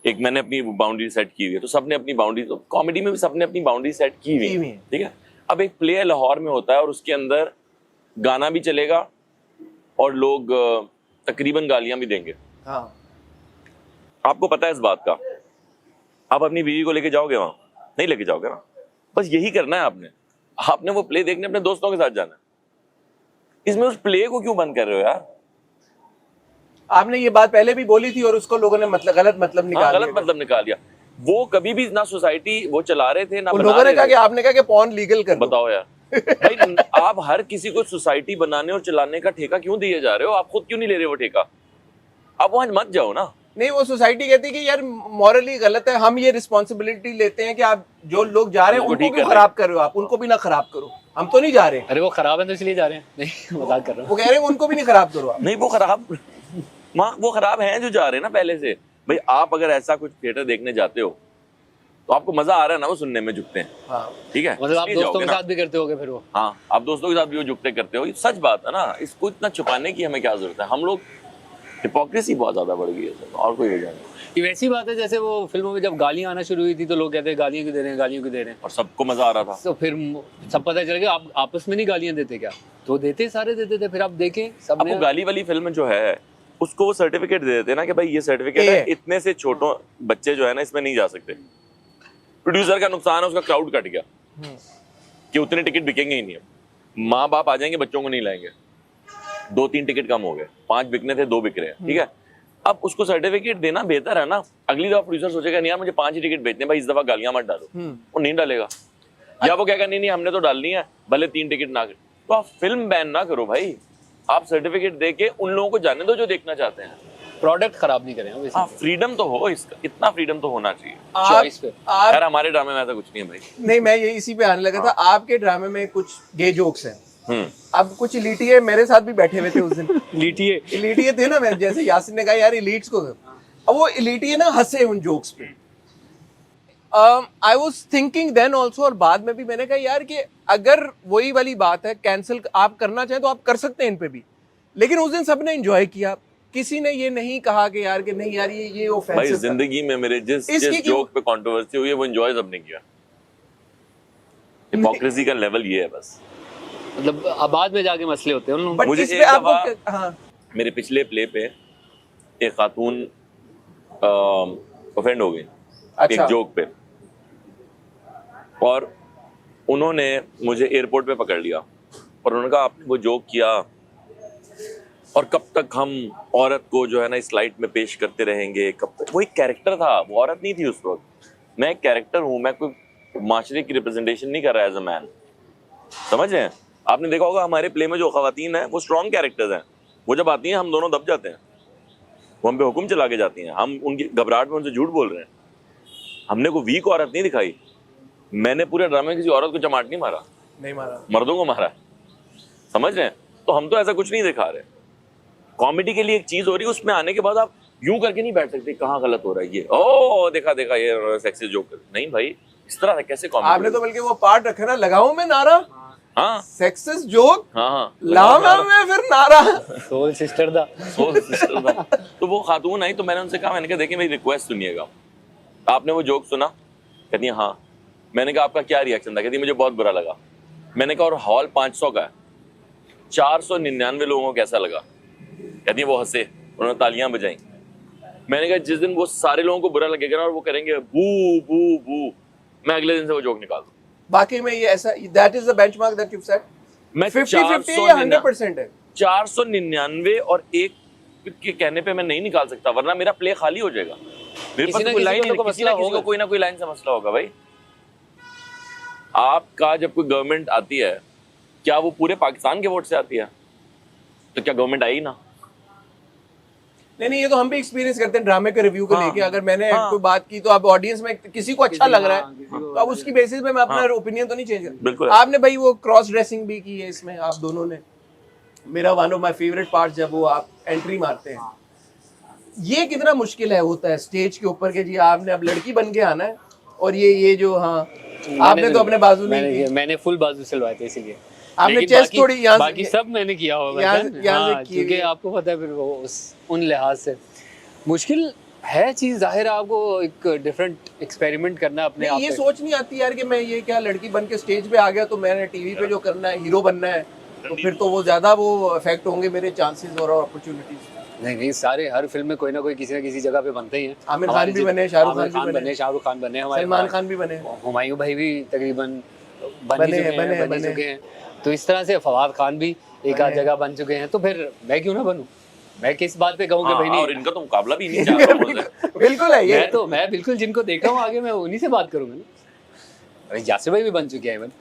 एक मैंने अपनी बाउंड्री सेट की हुई है, तो सबने अपनी बाउंड्री, तो कॉमेडी में भी सबने अपनी बाउंड्री सेट की हुई है, ठीक है। अब एक प्ले लाहौर में होता है और उसके अंदर गाना भी चलेगा और लोग तकरीबन गालियां भी देंगे। हाँ। आपको पता है इस बात का। आप अपनी बीवी को लेके जाओगे वहां? नहीं लेके जाओगे ना। बस यही करना है आपने वो प्ले देखने अपने दोस्तों के साथ जाना है। इसमें उस प्ले को क्यों बंद कर रहे हो यार? आपने ये बात पहले भी बोली थी और उसको लोगों ने गलत मतलब निकाल गलत मतलब निकाल दिया। वो कभी भी ना सोसाइटी वो चला रहे थे ना बना लोगों ने रहे कहा थे। कि आपने कहा कि पॉर्न लीगल कर दो। बताओ यार भाई, आप हर किसी को सोसाइटी बनाने और चलाने का ठेका क्यों दिए जा रहे हो? आप खुद क्यों नहीं ले रहे वो ठेका? आप वहां मत जाओ ना। नहीं, वो सोसाइटी कहती है कि यार मॉरली गलत है, हम ये रिस्पॉन्सिबिलिटी लेते हैं कि आप जो लोग जा रहे हैं उनको उनको ठीक भी कर खराब कर रहे हो, आप उनको भी ना खराब करो, हम तो नहीं जा रहे। अरे वो खराब है तो इसलिए जा रहे हैं। नहीं मजाक कर रहा हूँ। वो कह रहे हैं उनको भी नहीं खराब करो आप। नहीं वो खराब हैं जो जा रहे हैं ना पहले से। भाई आप अगर ऐसा कुछ थिएटर देखने जाते हो तो आपको मजा आ रहा है ना, वो सुनने में झुकते हैं। हाँ। ठीक है, मतलब आप इसलिए दोस्तों जाओगे के ना। साथ भी करते होगे फिर वो। हाँ, आप दोस्तों के साथ भी वो झुकते करते हो, ये सच बात है ना। इसको इतना छुपाने की हमें क्या जरूरत है। हम लोग हिपोक्रेसी बहुत ज्यादा बढ़ गई है सर, और कोई वजह नहीं। ये वैसी बात है जैसे वो फिल्मों में जब गालियां आना शुरू हुई थी तो लोग कहते हैं गालियां क्यों दे रहे हैं, गालियां क्यों दे रहे हैं। और सबको मजा आ रहा था। तो फिर सब पता चल गया आप आपस में नहीं गालियां देते क्या, तो देते, सारे देते थे। फिर आप देखें सब आपको गाली वाली फिल्म जो है उसको वो सर्टिफिकेट दे देते ना कि भाई ये सर्टिफिकेट है, इतने से छोटों बच्चे जो है ना इसमें नहीं जा सकते। प्रोड्यूसर का नुकसान है, उसका क्राउड कट गया कि उतने टिकट बिकेंगे ही नहीं। माँ बाप आ जाएंगे, बच्चों को नहीं लाएंगे। 2-3 टिकट कम हो गए, 5 बिकने थे 2 बिक रहे हैं। ठीक है, अब उसको सर्टिफिकेट देना बेहतर है ना। अगली दफा प्रोड्यूसर सोचेगा नहीं यार मुझे 5 ही टिकट बेचने, भाई इस दफा गालियां मत डालो, वो नहीं डालेगा। या वो कहेगा नहीं हमने तो डालनी है भले 3 टिकट ना। तो आप फिल्म बैन ना करो भाई, आप सर्टिफिकेट दे के उन लोगों को जाने दो जो देखना चाहते हैं। प्रोडक्ट खराब नहीं करें। हाँ, फ्रीडम तो हो, इसका इतना फ्रीडम तो होना चाहिए। चॉइस पे आप यार हमारे ड्रामे में ऐसा कुछ नहीं है भाई। नहीं, मैं ये इसी पे आने लगा था। आपके ड्रामे में कुछ गे जोक्स हैं, अब कुछ इलीटिए मेरे साथ भी बैठे हुए थे उस दिन। लीटिए इलीटिए थे ना, मैं जैसे यासिन ने कहा यार इलीट्स को, अब वो इलीटिए ना हंसे उन जोक्स पे। I was thinking then also, और बाद में भी मैंने कहा यार कि अगर वही वाली बात है, कैंसिल आप करना चाहें तो आप कर सकते हैं इन पे भी, लेकिन उस दिन सबने एंजॉय किया। किसी ने ये नहीं कहा कि यार कि नहीं यार ये ऑफेंसिव भाई था। जिंदगी में मेरे जिस जोक पे कंट्रोवर्सी हुई है वो एंजॉय सबने किया। हिपोक्रेसी का लेवल ये है बस। मतलब अब बाद में जाके मसले होते हैं उन लोगों बट मुझे इस एक पे आपको दफा हाँ मेरे पिछले प्ले पे एक खातून ऑफेंड हो गई अच्छा। एक जोक पे, और उन्होंने मुझे एयरपोर्ट पे पकड़ लिया और उन्होंने कहा आपने वो जोक किया और कब तक हम औरत को जो है ना इस लाइट में पेश करते रहेंगे, कब तक। वो एक कैरेक्टर था, वो औरत नहीं थी उस वक्त। मैं एक कैरेक्टर हूँ, मैं कोई माशरे की रिप्रेजेंटेशन नहीं कर रहा एज अ मैन। समझ रहे हैं? आपने देखा होगा हमारे प्ले में जो खवातीन हैं वो स्ट्रॉन्ग कैरेक्टर्स हैं। वो जब आती हैं हम दोनों दब जाते हैं, वो हम पे हुक्म चला के जाती हैं, हम उनकी घबराहट में उनसे झूठ बोल रहे हैं। हमने कोई वीक औरत नहीं दिखाई। मैंने पूरे ड्रामे में किसी औरत को चमाट नहीं मारा, नहीं मारा, मर्दों को मारा। समझ रहे हैं? तो हम तो ऐसा कुछ नहीं दिखा रहे। कॉमेडी के लिए एक चीज हो रही है, उसमें आने के बाद आप यूं करके नहीं बैठ सकते कहाँ गलत हो रहा है ये, ओ देखा देखा ये सेक्सी जोक। नहीं भाई, इस तरह से कैसे कॉमेडी। आपने तो बल्कि वो पार्ट रखा ना, लगाऊं मैं नारा, हाँ सेक्सिस्ट जोक, हाँ लाऊंगा मैं फिर नारा। सोल सिस्टर दा। तो वो खातून आई तो मैंने उनसे कहा, मैंने कहा देखिए मेरी रिक्वेस्ट सुनिएगा, आपने वो जोक सुना? कहती है हाँ। मैंने कहा आपका क्या रिएक्शन था? कहती मुझे बहुत बुरा लगा। मैंने कहा और हॉल 500 का है, 499 लोगों को कैसा लगा? कहती वो हंसे, उन्होंने तालियां बजाई। मैंने कहा जिस दिन वो सारे लोगों को बुरा लगेगा ना और वो करेंगे बू बू बू, मैं अगले दिन से वो जोक निकाल दूं। बाकी में ये ऐसा, that is the benchmark that you set. मैं 50-50 या 100% है? 499 और एक के कहने पे मैं नहीं निकाल सकता, वरना मेरा प्ले खाली हो जाएगा। मेरे पास कोई लाइन नहीं, किसी ना किसी को कोई ना कोई लाइन से मसला होगा। भाई आपका जब कोई गवर्नमेंट आती है, क्या वो पूरे पाकिस्तान के वोट से आती है? तो क्या गवर्नमेंट आई ना? नहीं, ये तो हम भी एक्सपीरियंस करते हैं ड्रामे के रिव्यू को लेके। अगर मैंने कोई बात की तो अब ऑडियंस में किसी को अच्छा लग रहा है तो अब उसकी बेसिस पे मैं अपना ओपिनियन तो नहीं चेंज कर। बिल्कुल। आपने भाई वो क्रॉस ड्रेसिंग भी की है इसमें, आप दोनों ने। मेरा one of my favourite part जब वो आप एंट्री मारते हैं, ये कितना मुश्किल है होता है स्टेज के ऊपर के जी आपने अब लड़की बन के आना है, और ये जो हाँ आपने तो अपने बाजू नहीं की, मैंने फुल बाजू सिलवाए थे इसीलिए। आपने चेस्ट थोड़ी यहाँ बाकी सब मैंने किया होगा यहाँ से की क्योंकि आपको पता है फिर वो उन लिहाज से मुश्किल है चीज। जाहिर है आपको एक डिफरेंट एक्सपेरिमेंट करना अपने आप। ये सोच नहीं आती यार कि मैं ये क्या लड़की बन के स्टेज पे आ गया तो मैंने टीवी पे जो करना है हीरो बनना है, तो फिर तो वो ज्यादा वो अफेक्ट होंगे मेरे चांसेस और अपॉर्चुनिटीज। नहीं सारे हर फिल्म में कोई ना कोई किसी ना किसी जगह पे बनते ही हैं। आमिर खान भी बने, शाहरुख खान बने, हमारे सलमान खान भी बने, हुमायूं भाई भी तकरीबन बन चुके हैं। तो इस तरह से फवाद खान भी एक आध जगह बन चुके हैं। तो फिर मैं क्यों ना बनूं? मैं किस बात पे कहूँ कि भाई नहीं, और इनका तो मुकाबला भी नहीं चाहता मुझसे। बिल्कुल है ये। मैं बिल्कुल जिनको देखा हूँ आगे मैं उन्हीं से बात करूंगा ना। यासिर भाई भी बन चुके हैं इवन।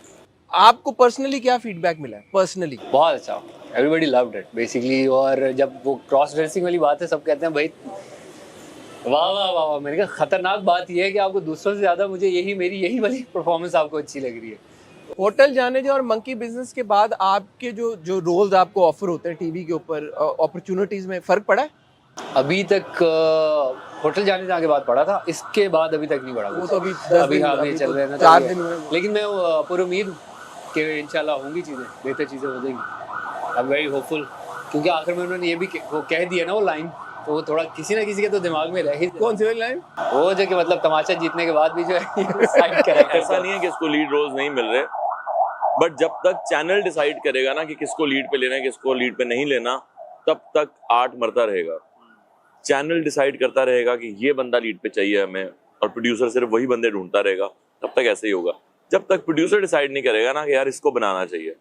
आपको पर्सनली क्या फीडबैक मिला है? पर्सनली बहुत अच्छा। Everybody loved it basically. और जब वो क्रॉस ड्रेसिंग वाली बात है, सब कहते हैं भाई वाह वाह वाह वाह। मैंने कहा खतरनाक बात यह है कि आपको दूसरों से ज़्यादा मुझे यही वाली परफॉर्मेंस आपको अच्छी लग रही है। होटल जाने जो और मंकी बिजनेस के बाद आपके जो जो रोल्स आपको ऑफर होते हैं टीवी के ऊपर, अपॉर्चुनिटीज में फर्क पड़ा है? अभी तक होटल जाने के बाद पड़ा था, इसके बाद अभी तक नहीं पड़ा। वो तो अभी अभी हाँ अभी चल रहे हैं ना, 4 दिन हुए। लेकिन मैं पूरी उम्मीद हूँ कि इंशाल्लाह होंगी चीज़ें, बेहतर चीज़ें हो जाएंगी। आई एम वेरी होपफुल, क्योंकि आखिर में उन्होंने ये भी वो कह दिया ना वो लाइन, तो वो थोड़ा किसी ना किसी के तो दिमाग में रह ही। कौन सी वाली लाइन? वो जो कि मतलब तमाशा जीतने के बाद भी जो है साइड कैरेक्टर। ऐसा नहीं है कि इसको लीड रोल्स नहीं मिल रहे, बट जब तक चैनल डिसाइड करेगा ना कि किसको लीड पे लेना है किसको लीड पे नहीं लेना, तब तक आर्ट मरता रहेगा। चैनल डिसाइड करता रहेगा कि ये बंदा लीड पे चाहिए हमें, और प्रोड्यूसर सिर्फ वही बंदे ढूंढता रहेगा, तब तक ऐसे ही होगा। जब तक प्रोड्यूसर डिसाइड नहीं करेगा ना कि यार इसको बनाना चाहिए,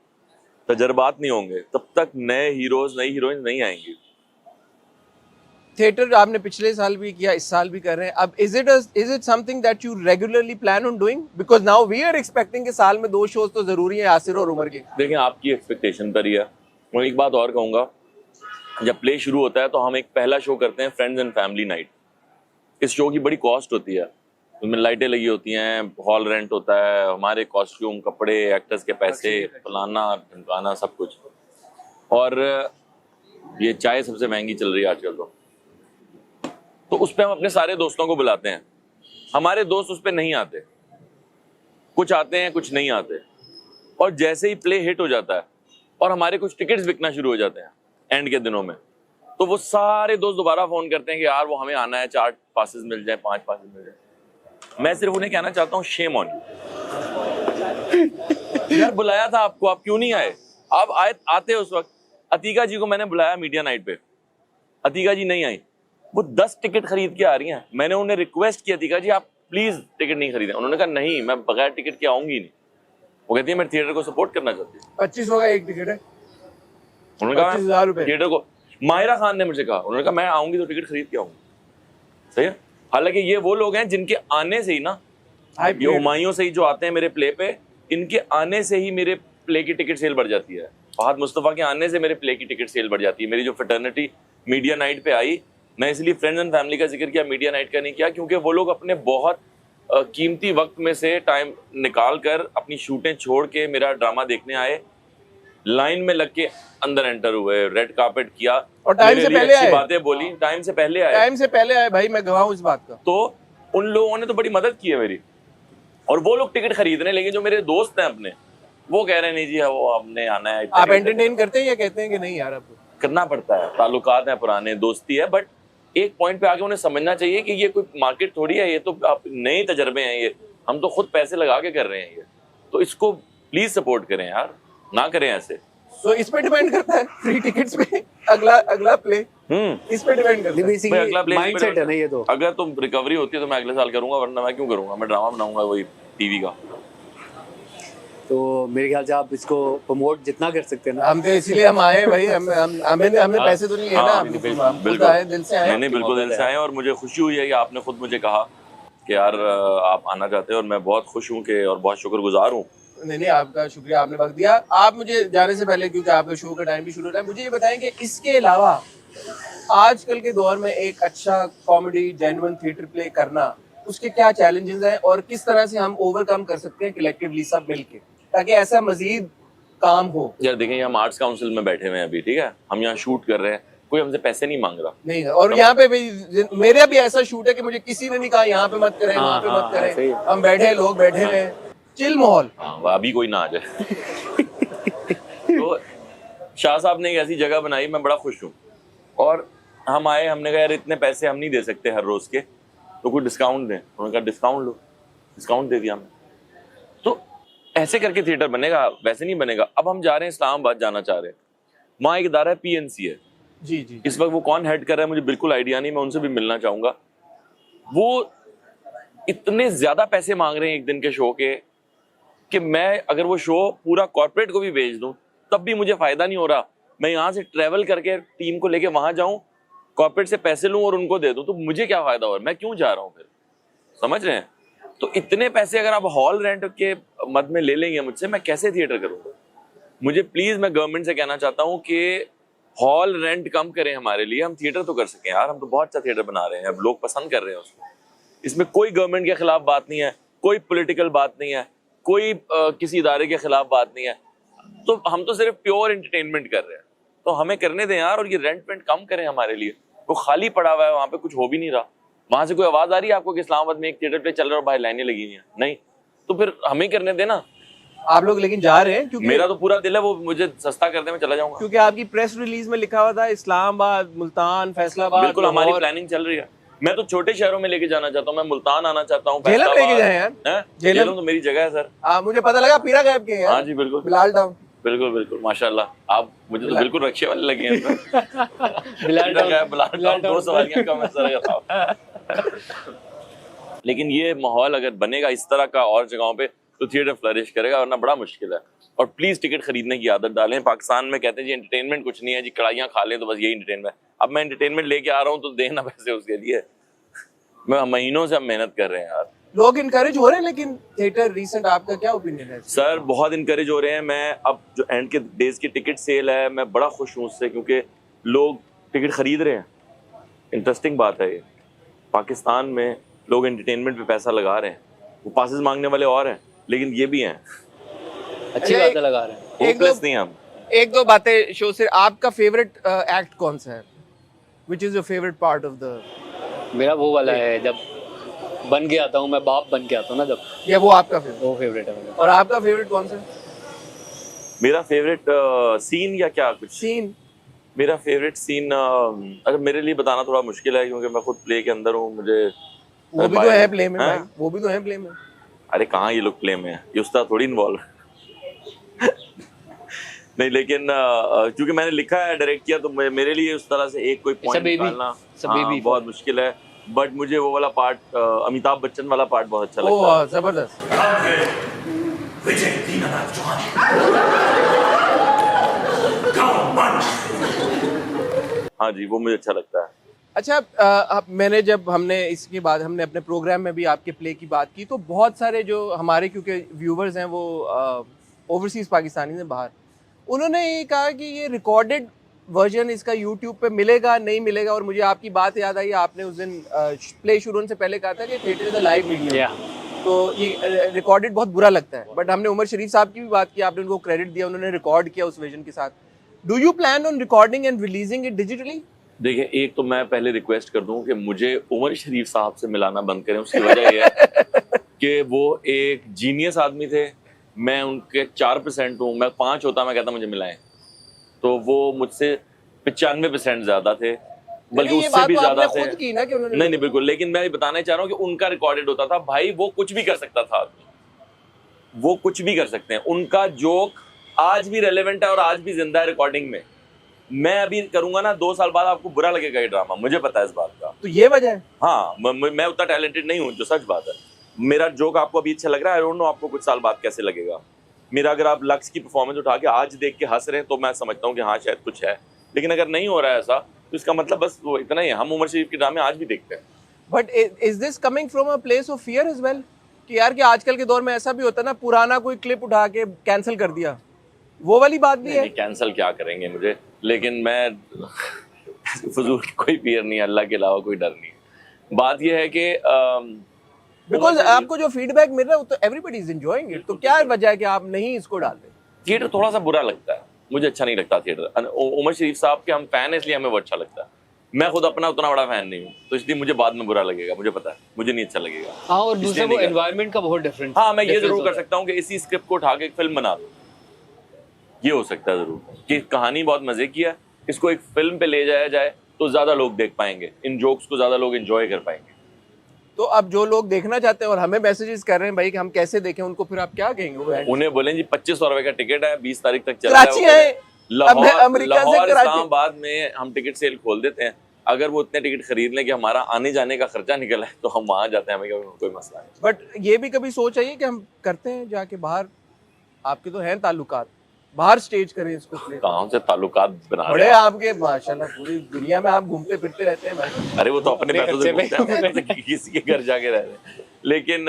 तजर्बात नहीं होंगे, तब तक नए हीरोज नई हीरोइन नहीं आएंगी। थिएटर आपने पिछले साल भी किया, इस साल भी कर रहे हैं। अब is it something that you regularly plan on doing? Because now we are expecting कि साल में 2 शोज तो जरूरी है यासिर और उमर के। देखिए आपकी एक्सपेक्टेशन पर ही है। मैं एक बात और कहूँगा, जब प्ले शुरू होता है तो हम एक पहला शो करते हैं फ्रेंड्स एंड फैमिली नाइट। इस शो की बड़ी कॉस्ट होती है, उसमें लाइटें लगी होती हैं, हॉल रेंट होता है, हमारे कॉस्ट्यूम, कपड़े, एक्टर्स के पैसे, फलाना ढमकाना सब कुछ। और ये चाय सबसे महंगी चल रही है आजकल तो उस पर हम अपने सारे दोस्तों को बुलाते हैं। हमारे दोस्त उस पर नहीं आते, कुछ आते हैं कुछ नहीं आते। और जैसे ही प्ले हिट हो जाता है और हमारे कुछ टिकट्स बिकना शुरू हो जाते हैं एंड के दिनों में, तो वो सारे दोस्त दोबारा फोन करते हैं कि यार वो हमें आना है, 4 पासेस मिल जाए, 5 पासेस मिल जाए। मैं सिर्फ उन्हें कहना चाहता हूँ शेम ऑन यू। यार बुलाया था आपको, आप क्यों नहीं आए? आप आते उस वक्त। अतीका जी को मैंने बुलाया मीडिया नाइट पे, अतीका जी नहीं आई। वो 10 टिकट खरीद के आ रही हैं। मैंने उन्हें रिक्वेस्ट किया, अतीका जी आप प्लीज टिकट नहीं खरीदें। उन्होंने कहा नहीं, मैं बगैर टिकट के आऊंगी नहीं। वो कहती है मैं थिएटर को सपोर्ट करना चाहती हूँ। 2500 का एक टिकट है। उन्होंने कहा 25,000 रुपए थिएटर को। माहिरा खान ने मुझे कहा, उन्होंने कहा मैं आऊंगी तो टिकट खरीद के आऊंगी। सही है। हालांकि ये वो लोग हैं जिनके आने से ही ना, ये हुमायूं से ही जो आते हैं मेरे प्ले पे, इनके आने से ही मेरे प्ले की टिकट सेल बढ़ जाती है। फहद मुस्तफा के आने से मेरे प्ले की टिकट सेल बढ़ जाती है। मेरी जो फ्रेटर्निटी मीडिया नाइट पे आई, मैं इसलिए फ्रेंड्स एंड फैमिली का जिक्र किया, मीडिया नाइट का नहीं किया, क्योंकि वो लोग अपने बहुत कीमती वक्त में से टाइम निकाल कर अपनी शूटें छोड़ के मेरा ड्रामा देखने आए, लाइन में लग के अंदर एंटर हुए, रेड कार्पेट किया और टाइम से पहले आए, बातें बोली, टाइम से पहले आए भाई, मैं गवाह हूं इस बात का। तो उन लोगों ने तो बड़ी मदद की है मेरी। और वो लोग टिकट खरीद रहे हैं, लेकिन जो मेरे दोस्त हैं अपने, वो कह रहे हैं नहीं जी वो हमने आना है। आप एंटरटेन करते हैं या कहते हैं कि नहीं यार अब करना पड़ता है, ताल्लुकात हैं पुराने, दोस्ती है, बट एक पॉइंट पे आके उन्हें समझना चाहिए कि ये कोई मार्केट थोड़ी है, ये तो आप नए तजर्बे हैं, ये हम तो खुद पैसे लगा के कर रहे हैं ये, तो इसको प्लीज सपोर्ट करें यार, ना करें ऐसे। तो इस पे डिपेंड करता है फ्री टिकट्स पे अगला प्ले इस पे डिपेंड करता है। बेसिकली अगला प्ले माइंडसेट है ना ये। तो अगर तुम रिकवरी होती है तो मैं अगले साल करूंगा, वरना मैं क्यों करूंगा? मैं ड्रामा बनाऊंगा वही टीवी का। तो मेरे ख्याल से आप इसको प्रमोट जितना कर सकते हैं ना। हम तो इसीलिए हम आए भाई, हमें पैसे तो नहीं है ना, बिल्कुल आए दिल से आए। मैंने बिल्कुल दिल से आए, और मुझे खुशी हुई है कि आपने खुद मुझे कहा कि यार आप आना चाहते हैं, और मैं बहुत खुश हूँ कि और बहुत शुक्रगुजार हूँ। नहीं, आपका शुक्रिया, आपने वक्त दिया। आप मुझे जाने से पहले, क्योंकि आपका शो का टाइम भी शुरू हो रहा है, मुझे ये बताएं कि इसके अलावा आजकल के दौर में एक अच्छा कॉमेडी जेन्युइन थिएटर प्ले करना, उसके क्या चैलेंजेस हैं और किस तरह से हम ओवरकम कर सकते हैं कलेक्टिवली सब मिलके, ताकि ऐसा मजीद काम हो? यार देखें, हम आर्ट्स काउंसिल में बैठे हुए हैं अभी, ठीक है, हम यहाँ शूट कर रहे हैं, कोई हमसे पैसे नहीं मांग रहा। नहीं, और यहाँ पे भी मेरा भी ऐसा शूट है कि मुझे किसी ने नहीं कहा यहाँ पे मत करें, वहाँ पे मत करें। हम बैठे, लोग बैठे हैं, चिल माहौल। अभी कोई ना आ जाए। तो शाह साहब ने एक ऐसी जगह बनाई, मैं बड़ा खुश हूँ। और हम आए, हमने कहा यार इतने पैसे हम नहीं दे सकते हर रोज के, तो कोई डिस्काउंट दें। उन्होंने कहा डिस्काउंट लो, डिस्काउंट दे दिया हमने। तो ऐसे करके थिएटर बनेगा, वैसे नहीं बनेगा। अब हम जा रहे हैं इस्लामाबाद, जाना चाह रहे हैं, वहाँ एक इदारा है PNC है जी। इस वक्त वो कौन हेड कर रहा है मुझे बिल्कुल आइडिया नहीं, मैं उनसे भी मिलना चाहूंगा। वो इतने ज्यादा पैसे मांग रहे हैं एक दिन के शो के कि मैं अगर वो शो पूरा कॉर्पोरेट को भी भेज दूं तब भी मुझे फायदा नहीं हो रहा। मैं यहाँ से ट्रेवल करके टीम को लेके वहां जाऊं, कॉर्पोरेट से पैसे लूं और उनको दे दूं, तो मुझे क्या फायदा हो रहा है? मैं क्यों जा रहा हूँ फिर? समझ रहे हैं? तो इतने पैसे अगर आप हॉल रेंट के मद में ले लेंगे मुझसे, मैं कैसे थिएटर करूंगा? मुझे प्लीज, मैं गवर्नमेंट से कहना चाहता हूँ कि हॉल रेंट कम करें हमारे लिए, हम थिएटर तो कर सकें यार। हम तो बहुत अच्छा थिएटर बना रहे हैं, अब लोग पसंद कर रहे हैं उसको। इसमें कोई गवर्नमेंट के खिलाफ बात नहीं है, कोई पॉलिटिकल बात नहीं है, कोई किसी इदारे के खिलाफ बात नहीं है। तो हम तो सिर्फ प्योर एंटरटेनमेंट कर रहे हैं, तो हमें करने दें यार। और ये रेंट वेंट कम करें हमारे लिए। वो खाली पड़ा हुआ है, वहां पे कुछ हो भी नहीं रहा। वहां से कोई आवाज आ रही है आपको कि इस्लामाबाद में एक थिएटर प्ले चल रहा है और बाहर लाइनें लगी हुई हैं? नहीं, तो फिर हमें करने देना। आप लोग लेकिन जा रहे हैं क्योंकि मेरा तो पूरा दिल है, वो मुझे सस्ता कर दे, मैं चला जाऊंगा। क्योंकि आपकी प्रेस रिलीज में लिखा हुआ था इस्लामाबाद, मुल्तान, फैसलाबाद। बिल्कुल, हमारी लाहौर। प्लानिंग चल रही है। मैं तो छोटे शहरों में लेके जाना चाहता हूँ, मैं मुल्तान आना चाहता हूँ, झेलम लेके जाए यार। हैं? झेलम झेलम तो मेरी जगह है सर। मुझे पता लगा पीरा गैप के हैं। हाँ जी बिल्कुल, बिलाल टाउन। बिल्कुल बिल्कुल, माशाल्लाह। आप मुझे तो बिल्कुल रक्षे वाले लगे हैं। बिलाल बिलाल दो सवारियां कम है सर। लेकिन ये माहौल अगर बनेगा इस तरह का और जगहों पे, तो थिएटर फ्लरिश करेगा, वरना बड़ा मुश्किल है। और प्लीज टिकट खरीदने की आदत डालें। पाकिस्तान में कहते हैं जी एंटरटेनमेंट कुछ नहीं है जी, कड़ाइयाँ खा लें तो बस यही एंटरटेनमेंट। अब मैं एंटरटेनमेंट लेके आ रहा हूँ तो देना पैसे उसके लिए। मैं महीनों से हम मेहनत कर रहे हैं यार। लोग इनकरेज हो रहे हैं, लेकिन थिएटर रिसेंट आपका क्या ओपिनियन है? सर बहुत इनकरेज हो रहे हैं। मैं अब जो एंड के डेज की टिकट सेल है, मैं बड़ा खुश हूँ उससे, क्योंकि लोग टिकट खरीद रहे हैं। इंटरेस्टिंग बात है ये। पाकिस्तान में लोग एंटरटेनमेंट पे पैसा लगा रहे हैं। वो पासेस मांगने वाले और हैं, लेकिन ये भी हैं। अच्छी बात है, लगा रहे हैं। होपलेस नहीं हम। एक दो बातें शो से। आपका फेवरेट एक्ट कौन सा है? Which is your favourite part of the? मेरा वो वाला है जब बन के आता हूँ, मैं बाप बन के आता हूँ ना, जब या वो आपका फेवरेट? वो फेवरेट है मेरा। और आपका फेवरेट कौन सा है? मेरा फेवरेट सीन या क्या कुछ? सीन। मेरा फेवरेट सीन अगर मेरे लिए बताना थोड़ा मुश्किल है, क्योंकि मैं खुद प्ले के अंदर हूँ। मुझे वो भी तो है प्ले में भाई, वो भी तो है प्ले में। अरे कहाँ ये लोग प्ले में है, ये उस्ताद थोड़ी इन्वॉल्व नहीं, लेकिन क्योंकि मैंने लिखा है, डायरेक्ट किया, तो मेरे लिए उस तरह से एक कोई पॉइंट निकालना बहुत मुश्किल है। बट मुझे वो वाला पार्ट, अमिताभ बच्चन वाला पार्ट बहुत अच्छा लगता है। जबरदस्त। विजय दीनानाथ चौहान। हाँ जी, वो मुझे अच्छा लगता है। अच्छा, मैंने जब हमने इसके बाद हमने अपने प्रोग्राम में भी आपके प्ले की बात की, तो बहुत सारे जो हमारे, क्योंकि व्यूवर्स हैं वो ओवरसीज पाकिस्तानी हैं बाहर, उन्होंने ये कहा कि ये रिकॉर्डेड वर्जन इसका यूट्यूब पे मिलेगा नहीं मिलेगा। और मुझे आपकी बात याद आई, आपने उस दिन प्ले शुरू होने से पहले कहा था कि theatre is a live media, तो ये रिकॉर्डेड बहुत बुरा लगता है। बट हमने उमर शरीफ साहब की भी बात की, आपने उनको क्रेडिट दिया, उन्होंने रिकॉर्ड किया उस वर्जन के साथ। Do you plan on recording and releasing it digitally? देखिए, एक तो मैं पहले रिक्वेस्ट कर दूं कि मुझे उमर शरीफ साहब से मिलाना बंद करें। उसकी वजह यह है कि वो एक जीनियस आदमी थे, मैं उनके 4% हूँ। मैं 5 होता, मैं कहता मुझे मिलाएं, तो वो मुझसे 95% ज्यादा थे, बल्कि उससे भी ज्यादा थे। नहीं बिल्कुल, लेकिन मैं बताना चाह रहा हूँ कि उनका रिकॉर्डेड होता था। भाई वो कुछ भी कर सकता था, वो कुछ भी कर सकते हैं। उनका जोक आज भी रेलेवेंट है और आज भी जिंदा है रिकॉर्डिंग में। मैं अभी करूंगा ना, 2 साल बाद आपको बुरा लगेगा ये ड्रामा, मुझे पता है इस बात का। तो ये वजह है? हाँ, मैं उतना टैलेंटेड नहीं हूँ, जो सच बात है। मेरा जोक आपको अभी अच्छा लग रहा है, आई डोंट नो आपको कुछ साल बाद कैसे लगेगा। मेरा अगर आप लक्स की परफॉर्मेंस उठा के आज देख के हंस रहे हैं, तो मैं समझता हूँ कि हाँ शायद कुछ है। लेकिन अगर नहीं हो रहा है ऐसा, तो इसका मतलब बस वो इतना ही है। हम उमर शरीफ के ड्रामे आज भी देखते हैं। But is this coming from a place of fear as well? कि यार कि आजकल के दौर में ऐसा भी होता है ना, पुराना कोई क्लिप उठा के कैंसिल कर दिया, वो वाली बात भी है? कैंसिल क्या करेंगे मुझे, लेकिन मैं फजूल कोई फियर नहीं है, अल्लाह के अलावा कोई डर नहीं है। बात यह है कि बिकॉज आपको जो फीडबैक मिल रहा है वो तो एवरीबॉडी इज एंजॉयिंग इट, तो क्या वजह है कि आप नहीं इसको डाल रहे? थिएटर थोड़ा सा बुरा लगता है, मुझे अच्छा नहीं लगता थिएटर। उमर शरीफ साहब के हम फैन है, इसलिए हमें वो अच्छा लगता है। मैं खुद अपना उतना बड़ा फैन नहीं हूँ, तो इसलिए मुझे बाद में बुरा लगेगा, मुझे पता है, मुझे नहीं अच्छा लगेगा। हाँ, और दूसरा वो एनवायरनमेंट का बहुत डिफरेंट। हाँ, मैं ये जरूर कर सकता हूँ कि इसी स्क्रिप्ट को उठा के एक फिल्म बना दूँ, ये हो सकता है जरूर कि कहानी बहुत मजे की है, इसको एक फिल्म पे ले जाया जाए तो ज्यादा लोग देख पाएंगे, इन जोक्स को ज्यादा लोग एंजॉय कर पाएंगे। तो अब जो लोग देखना चाहते हैं और हमें मैसेजेस कर रहे हैं भाई कि हम कैसे देखें, उनको फिर आप क्या कहेंगे? उन्हें बोलें जी 2500 रुपए का टिकट है, 20 तारीख तक चल कराची रहा है। लाहौर इस्लामाबाद में हम टिकट सेल खोल देते हैं। अगर वो इतने टिकट खरीद लें कि हमारा आने जाने का खर्चा निकला है, तो हम वहां जाते हैं, हमें कोई मसला नहीं। बट ये भी कभी सोच आई कि हम करते हैं जाके बाहर, आपके तो हैं ताल्लुकात, बाहर स्टेज करें इसको? कहाँ से ताल्लुकात बना बड़े आपके माशाल्लाह, पूरी दुनिया में आप घूमते फिरते रहते हैं। अरे वो तो अपने पैसों से घूमते हैं, किसी के घर जाके रह रहे हैं। लेकिन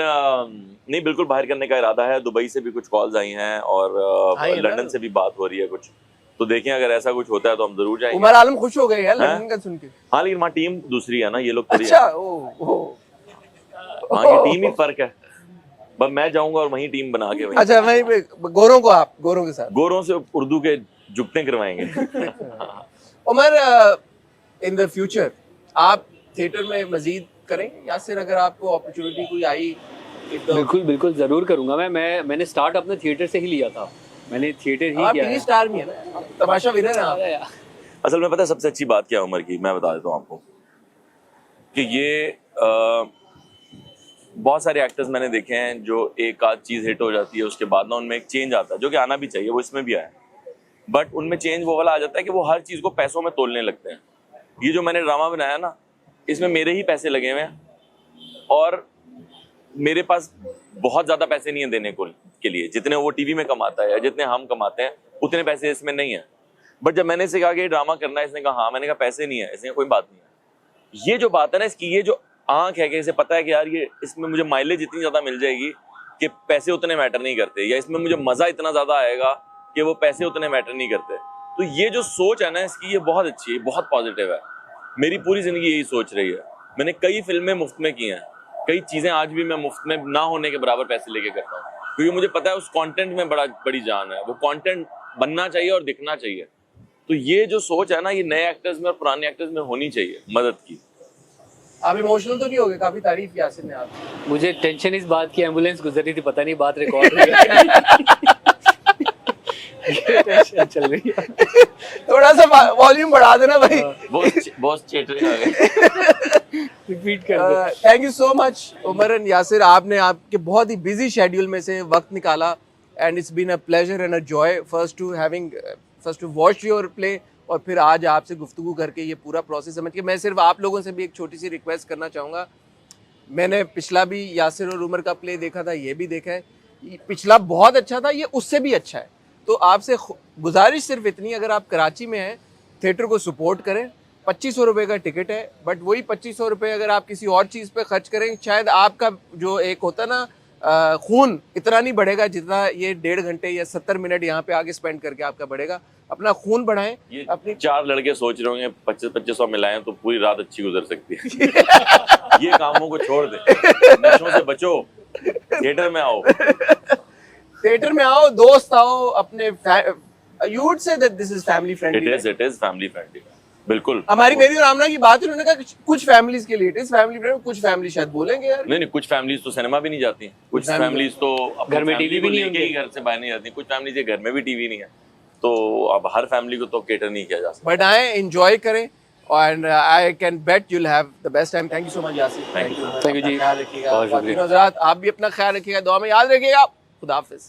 नहीं, बिल्कुल बाहर करने का इरादा है। दुबई से भी कुछ कॉल्स आई हैं और आई है ना? लंदन से भी बात हो रही है कुछ, तो देखें अगर ऐसा कुछ होता है तो हम जरूर जाएंगे। उमर आलम खुश हो गए यार लंदन का सुन के। हाँ, लेकिन वहाँ टीम दूसरी है ना, ये लोग थोड़ी अच्छा, है। वहाँ की टीम ही फर्क है। बस मैं जाऊंगा और वहीं टीम बना के वहीं। अच्छा, वहीं पे गोरों को आप गोरों के साथ गोरों से उर्दू के जुगते करवाएंगे। उमर, इन द फ्यूचर आप थिएटर में मजीद करेंगे या फिर अगर आपको अपॉर्चुनिटी कोई आई तो बिल्कुल बिल्कुल ज़रूर करूँगा। मैंने स्टार्ट अपने थिएटर से ही लिया था। मैंने थिएटर ही आप किया टीवी है। स्टार भी है ना, तमाशा विनर है आप। अरे यार, असल में पता है सबसे अच्छी बात क्या है उमर की, मैं बता देता हूँ आपको कि ये बहुत सारे एक्टर्स मैंने देखे हैं जो एक आध चीज़ हिट हो जाती है, उसके बाद ना उनमें एक चेंज आता है जो कि आना भी चाहिए, वो इसमें भी आया। बट उनमें चेंज वो वाला आ जाता है कि वो हर चीज़ को पैसों में तोलने लगते हैं। ये जो मैंने ड्रामा बनाया ना, इसमें मेरे ही पैसे लगे हुए हैं और मेरे पास बहुत ज़्यादा पैसे नहीं है देने को के लिए। जितने वो टीवी में कमाता है या जितने हम कमाते हैं उतने पैसे इसमें नहीं है। बट जब मैंने इससे कहा कि ड्रामा करना है, इसने कहा हाँ। मैंने कहा पैसे नहीं है। इसने कहा कोई बात नहीं है। ये जो बात है ना इसकी, ये जो आंख है कि इसे पता है कि यार ये इसमें मुझे माइलेज इतनी ज़्यादा मिल जाएगी कि पैसे उतने मैटर नहीं करते, या इसमें मुझे मज़ा इतना ज़्यादा आएगा कि वो पैसे उतने मैटर नहीं करते। तो ये जो सोच है ना इसकी, ये बहुत अच्छी है, बहुत पॉजिटिव है। मेरी पूरी ज़िंदगी यही सोच रही है। मैंने कई फिल्में मुफ्त में की हैं, कई चीज़ें आज भी मैं मुफ्त में ना होने के बराबर पैसे लेके करता हूँ, क्योंकि मुझे पता है उस कंटेंट में बड़ी जान है। वो कंटेंट बनना चाहिए और दिखना चाहिए। तो ये जो सोच है ना, ये नए एक्टर्स में और पुराने एक्टर्स में होनी चाहिए, मदद की। आप इमोशनल तो नहीं हो गए? काफी तारीफ यासिर ने आपकी। मुझे टेंशन इस बात की, एम्बुलेंस गुजर रही थी, पता नहीं बात रिकॉर्ड हो गई। ये टेंशन चल रही है। थोड़ा सा वॉल्यूम बढ़ा देना भाई। बहुत चेटरे आ गए। रिपीट कर दो। Thank you so much Umar and Yasir, आपने आपके बहुत ही बिजी शेड्यूल में से वक्त निकाला and it's been a pleasure and a joy first to watch your play और फिर आज आपसे गुफ्तगू करके ये पूरा प्रोसेस समझ के। मैं सिर्फ आप लोगों से भी एक छोटी सी रिक्वेस्ट करना चाहूँगा। मैंने पिछला भी यासिर और उमर का प्ले देखा था, ये भी देखा है। पिछला बहुत अच्छा था, ये उससे भी अच्छा है। तो आपसे गुजारिश सिर्फ इतनी, अगर आप कराची में हैं थिएटर को सपोर्ट करें। 2500 रुपये का टिकट है, बट वही 2500 रुपये अगर आप किसी और चीज़ पे खर्च करें, शायद आपका जो एक होता ना खून इतना नहीं बढ़ेगा जितना ये 1.5 घंटे या 70 मिनट यहाँ पे आगे स्पेंड करके आपका बढ़ेगा। अपना खून बढ़ाएं। ये अपनी 4 लड़के सोच रहे होंगे 2500 मिलाएं तो पूरी रात अच्छी गुजर सकती है। ये कामों को छोड़ दे, नशों से बचो, थिएटर में आओ। थिएटर में आओ, दोस्त आओ, अपने you would say that this is family friendly. It is family friendly, बिल्कुल। हमारी मेरी और आमना की बात, उन्होंने कहा कुछ फैमिलीज के लिए इट इज फैमिली फ्रेंडली, कुछ फैमिली शायद बोलेंगे यार नहीं, कुछ फैमिलीज तो सिनेमा भी नहीं जाती, कुछ फैमिलीज तो घर में टीवी भी नहीं लेके ही घर से बाहर नहीं जाती, कुछ फैमिलीज के घर में भी टीवी नहीं है। तो अब हर फैमिली को तो केटर नहीं किया जा सकता। बट आए, एंजॉय करें and I can bet you will have the best time. Thank you so much Yasir. Thank you. Thank you जी। ख्याल रखिएगा। बहुत शुक्रिया। बाकी हज़रात, आप भी अपना ख्याल रखिएगा, दुआ में याद रखिएगा। खुदा हाफिज़।